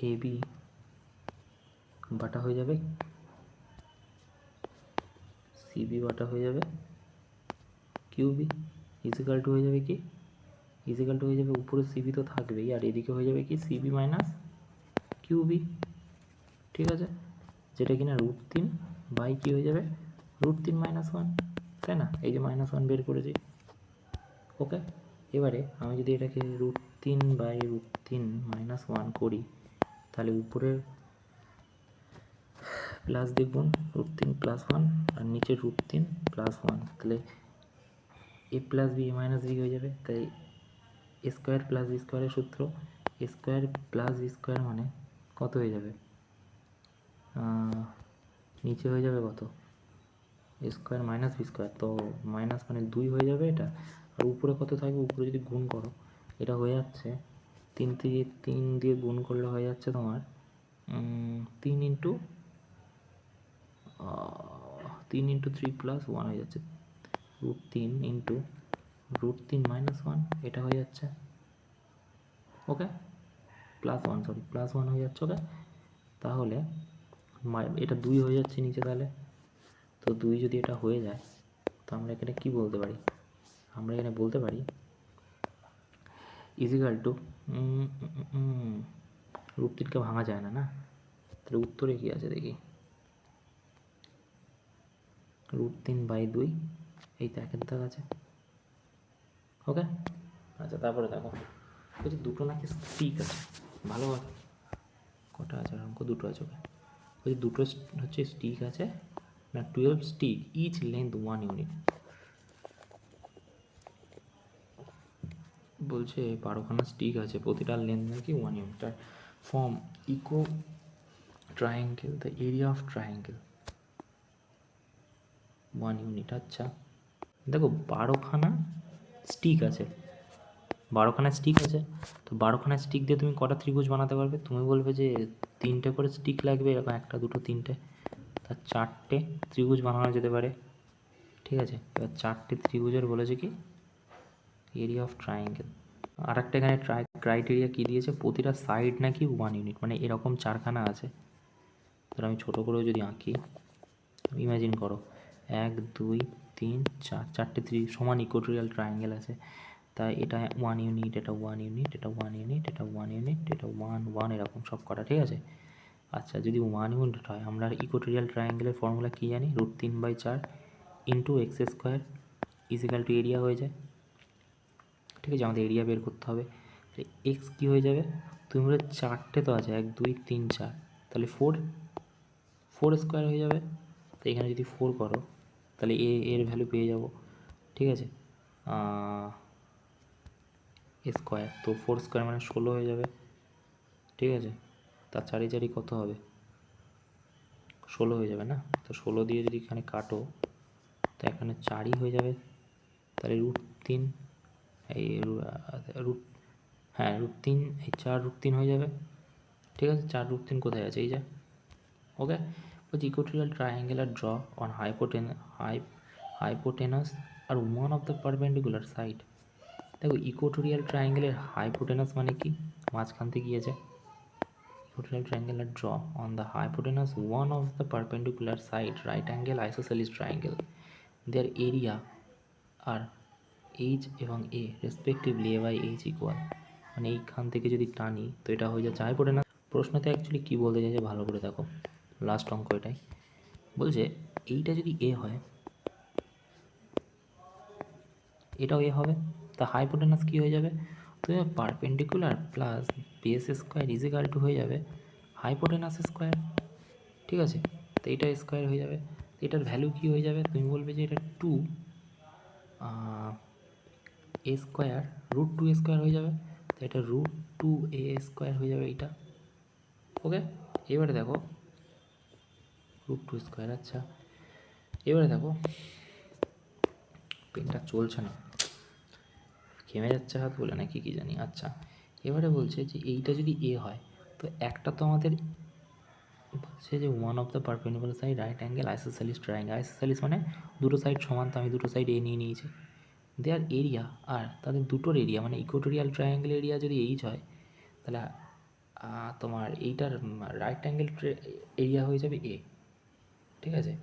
এ বি বাটা হয়ে যাবে, সিবি বাটা হয়ে যাবে কিউবি, ইজিক্যাল টু হয়ে যাবে কি, ইজিক্যাল টু হয়ে যাবে, উপরে সিবি তো থাকবেই, আর এদিকে হয়ে যাবে কি সিবি মাইনাস কিউবি, ঠিক আছে, যেটা কিনা √3 বাই কি হয়ে যাবে, √3-1, তাই না, এই যে -1 বের করেছি। ওকে, এবারে আমি যদি এটাকে √3/√3-1 করি, তাহলে উপরের প্লাস দেখুন √3+1 আর নিচে √3+1, তাহলে এ plus B A minus B হয়ে যাবে, তাই এ স্কোয়ার প্লাস বি স্কোয়ারের সূত্র, এ স্কোয়ার প্লাস বি স্কোয়ার মানে কত হয়ে যাবে, নিচে হয়ে যাবে কত, এ স্কোয়ার মাইনাস বি স্কোয়ার, তো মাইনাস মানে 2 হয়ে যাবে এটা, আর উপরে কত থাকবে, উপরে যদি গুণ করো এটা হয়ে যাচ্ছে 3 দিয়ে গুণ করলে হয়ে যাচ্ছে তোমার 3 × 3+1 হয়ে যাচ্ছে, √3 × √3-1 এটা হয়ে যাচ্ছে, ওকে, +1 হয়ে যাচ্ছে, ওকে, তাহলে এটা 2 হয়ে যাচ্ছে নিচে, তাহলে তো 2 যদি এটা হয়ে যায়, তো আমরা এখানে কি বলতে পারি, আমরা এখানে বলতে পারি ইজিক্যাল টু √3কে ভাঙা যায় না, না, তাহলে উত্তরে কি আছে দেখি, √3/2, এই তো একের দাগ আছে, ওকে। আচ্ছা, তারপরে দেখো বলছি দুটো নাকি স্টিক আছে, ভালো কথা, কটা আছে অঙ্ক, দুটো আছে, ওকে, বলছি দুটো হচ্ছে স্টিক আছে না, 12 স্টিক, ইচ লেন্থ 1 ইউনিট, বলছে 12খানা স্টিক আছে, প্রতিটা লেন্থ নাকি 1 ইউনিট, ফর্ম ইকো triangle, the area of triangle 1 unit. আচ্ছা দেখো 12খানা স্টিক আছে, 12খানা স্টিক আছে, তো 12খানা স্টিক দিয়ে তুমি কটা ত্রিভুজ বানাতে পারবে, তুমি বলবে যে 3টে করে স্টিক লাগবে, এরকম 1, 2, 3টে, তার 4টে ত্রিভুজ বানানো যেতে পারে, ঠিক আছে। এবার 4টে ত্রিভুজের বলেছে কি এরিয়া অফ ট্রায়াঙ্গেল, আর একটা এখানে ক্রাইটেরিয়া কী দিয়েছে, প্রতিটা সাইড নাকি 1 ইউনিট, মানে এরকম 4খানা আছে, তাহলে আমি ছোটো করেও যদি আঁকি, ইমাজিন করো 1, 2, 3, 4, 4টে সমান ইকুয়েটোরিয়াল ট্রায়াঙ্গেল আছে, তাই এটা 1 ইউনিট, এটা 1 ইউনিট, এটা 1 ইউনিট, এটা 1 ইউনিট, এটা 1, 1, এরকম সব কটা, ঠিক আছে। আচ্ছা যদি 1 ইউনিট হয়, আমরা ইকুয়েটোরিয়াল ট্রায়াঙ্গেলের ফর্মুলা কী জানি, √3/4 into x² is equal two area হয়ে যায়, ঠিক আছে, আমাদের এরিয়া বের করতে হবে, এক্স কী হয়ে যাবে, তুমি বলে 4টে তো আছে, 1, 2, 3, 4, তাহলে 4 স্কোয়ার হয়ে যাবে, তো এখানে যদি 4 করো তাহলে এর ভ্যালু পেয়ে যাব, ঠিক আছে, স্কোয়ার, তো 4 স্কোয়ার মানে 16 হয়ে যাবে, ঠিক আছে, তার 4 4 কত হবে, 16 হয়ে যাবে না, তো 16 দিয়ে যদি এখানে কাটো তো এখানে 4ই হয়ে যাবে, তাহলে √3, এই √3, এই 4 √3 হয়ে যাবে, ঠিক আছে, 4 √3 কোথায় আছে, এই যে, ওকে, বলছি equatorial triangle are draw on hypotenuse আর one of the perpendicular side. দেখো ইকুয়েটোরিয়াল ট্রায়াঙ্গেলের হাইপোটেনাস মানে কি, মাঝখান থেকে গিয়েছে। Equatorial triangle are draw on the hypotenuse one of the perpendicular side right angle isosceles triangle, their area are H এবং A respectively A by H equal. মানে এইখান থেকে যদি টানি তো এটা হয়ে যাচ্ছে হাইপোটেনাস। প্রশ্নতে অ্যাকচুয়ালি কী বলতে চাইছে ভালো করে দেখো, লাস্ট অঙ্ক এটাই বলছে, এইটা যদি এ হয় এটাও এ হবে, তা হাইপোটেনাস কী হয়ে যাবে, তো perpendicular plus base square is equal two হয়ে যাবে হাইপোটেনাস স্কোয়ার। ঠিক আছে, তো এইটা স্কোয়ার হয়ে যাবে, তো এটার ভ্যালু কী হয়ে যাবে, তুমি বলবে যে এটা 2 এ স্কোয়ার √2 এ স্কোয়ার হয়ে যাবে, তো এটা √2 এ স্কোয়ার হয়ে যাবে এইটা। ওকে, এবারে দেখো √2 স্কোয়ার। আচ্ছা এবারে দেখো পেনটা চলছে না, ঘেমে যাচ্ছে হাত বলে নাকি কী জানি। আচ্ছা এবারে বলছে যে এইটা যদি এ হয় তো একটা তো আমাদের বলছে যে one of the perpendicular side right angle isosceles triangle. Isosceles মানে দুটো সাইড সমান, তো আমি দুটো সাইড এ নিয়ে নিয়েছি। দেয়ার এরিয়া আর তাদের দুটোর এরিয়া মানে ইকুয়েটোরিয়াল ট্রায়াঙ্গেল এরিয়া যদি এইচ হয় তাহলে তোমার এইটার রাইট অ্যাঙ্গেল এরিয়া হয়ে যাবে এ। ঠিক আছে,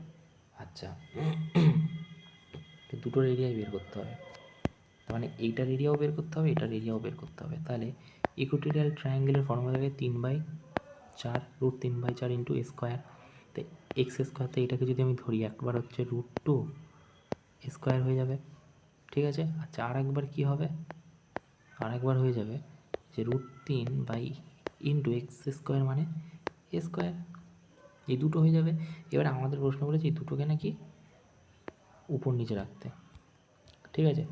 আচ্ছা তো দুটোর এরিয়াই বের করতে হবে, তার মানে এইটার এরিয়াও বের করতে হবে, এটার এরিয়াও বের করতে হবে। তাহলে ইকুয়েটোরিয়াল ট্রায়াঙ্গেলের ফর্মুলা থাকে 3/4 √3/4 ইন্টু স্কোয়ার। তো এক্স স্কোয়ার, তো এটাকে যদি আমি ধরি একবার হচ্ছে √2 স্কোয়ার হয়ে যাবে। ঠিক আছে, আচ্ছা আর একবার কী হবে, আর একবার হয়ে যাবে যে √3 ইন্টু এক্স স্কোয়ার মানে এ স্কোয়ার, এই দুটো হয়ে যাবে। এবার আমাদের প্রশ্ন বলেছে এই দুটোকে নাকি উপর নিচে রাখতে। ঠিক আছে,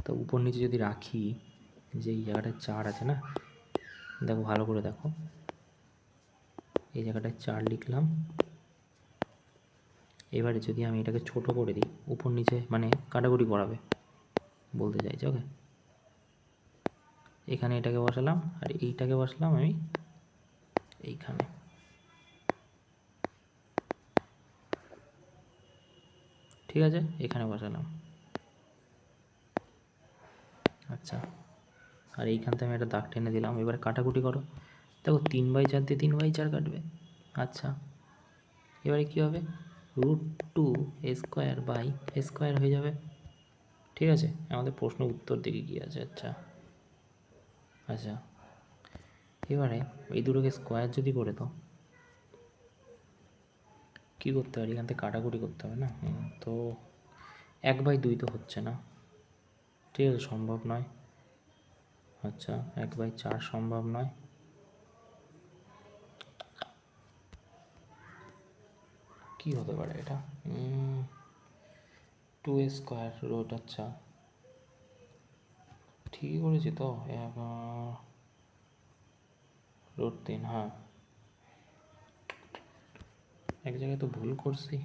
তো উপর নিচে যদি রাখি, যে এই জায়গাটায় 4 আছে না, দেখো ভালো করে দেখো, এই জায়গাটায় 4 লিখলাম। এবারে যদি আমি এটাকে ছোট করে দিই, উপর নিচে মানে কাটাকুটি করাবে বলতে চাইছি। ওকে, এখানে এটাকে বসালাম আর এইটাকে বসালাম আমি এইখানে। ঠিক আছে, এখানে বসালাম। আচ্ছা আর এইখান থেকে আমি একটা দাগ টেনে দিলাম। এবারে কাটাকুটি করো, দেখো 3/4 দিয়ে 3/4 কাটবে। আচ্ছা এবারে কী হবে, √2 এ স্কোয়ার বাই এ স্কোয়ার হয়ে যাবে। ঠিক আছে, আমাদের প্রশ্ন উত্তর দিকে কী আছে। আচ্ছা আচ্ছা এবারে এই দুটোকে স্কোয়ার যদি করে দাও কী করতে পারি, এখান থেকে কাটাকুটি করতে হবে না, তো 1/2 তো হচ্ছে না। ঠিক আছে, সম্ভব নয়। আচ্ছা 1/4 সম্ভব নয়। কী হতে পারে এটা, 2 এ স্কোয়ার রুট। আচ্ছা ঠিকই করেছি তো, √3। হ্যাঁ এক জায়গায় তো ভুল করছি,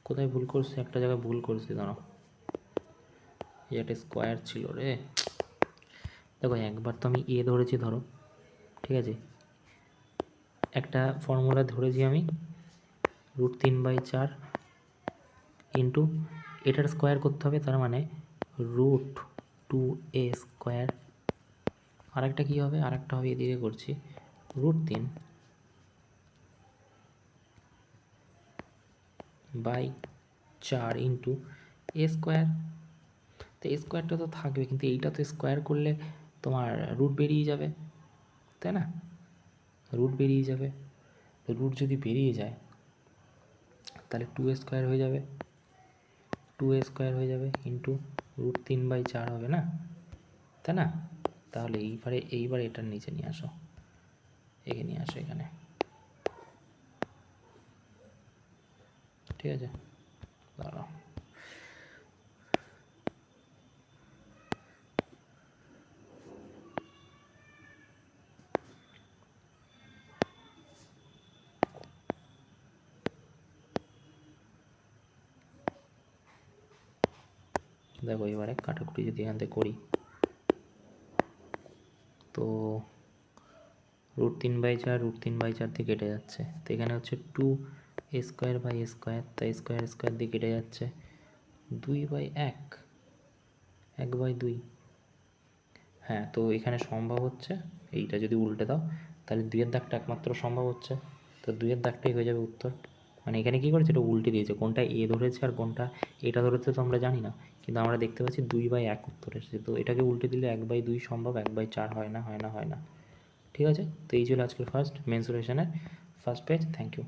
কোথায় ভুল করছি, একটা জায়গায় ভুল করছি, দাঁড়াও, এই একটা স্কোয়ার ছিল রে। দেখো একবার তো আমি এ ধরেছি ধরো, ঠিক আছে, একটা ফর্মুলা ধরেছি আমি √3/4 ইন্টু এটার স্কোয়ার করতে হবে, তার মানে √2 এ স্কোয়ার। আর একটা কী হবে, আর একটা হবে এদিকে করছি √3/4 ইন্টু এ স্কোয়ার। তো এ স্কোয়ারটা তো থাকবে, কিন্তু এইটা তো স্কোয়ার করলে তোমার রুট বেরিয়ে যাবে, তাই না, রুট বেরিয়ে যাবে। তো রুট যদি বেরিয়ে যায় তাহলে 2 এ স্কোয়ার হয়ে যাবে, 2 এ স্কোয়ার হয়ে যাবে ইন্টু √3/4 হবে না, তাই না। তাহলে এইবারে এটার নিচে নিয়ে আসো, এখানে নিয়ে আসো এখানে। ঠিক আছে, দাঁড়াও, দেখো এবারে কাটাকুটি যদি এখান থেকে করি তো √3/4 √3/4 দিয়ে কেটে যাচ্ছে, তো এখানে হচ্ছে 2 a square by a square, তাই স্কোয়ার স্কোয়ার দিয়ে কেটে যাচ্ছে, 2/1 1/2। হ্যাঁ, তো এখানে সম্ভব হচ্ছে এইটা যদি উল্টে দাও তাহলে 2-এর দাগটা একমাত্র সম্ভব হচ্ছে, তো 2-এর দাগটাই হয়ে যাবে উত্তর। মানে এখানে কী করেছে, এটা উল্টে দিয়েছে, কোনটা এ ধরেছে আর কোনটা এটা ধরেছে তো আমরা জানি না, কিন্তু আমরা দেখতে পাচ্ছি 2/1 উত্তর এসেছে, তো এটাকে উল্টে দিলে 1/2 সম্ভব, 1/4 হয় না। ঠিক আছে, তো এই ছিল আজকের ফার্স্ট মেন্সুরেশনের ফার্স্ট পেজ। Thank you.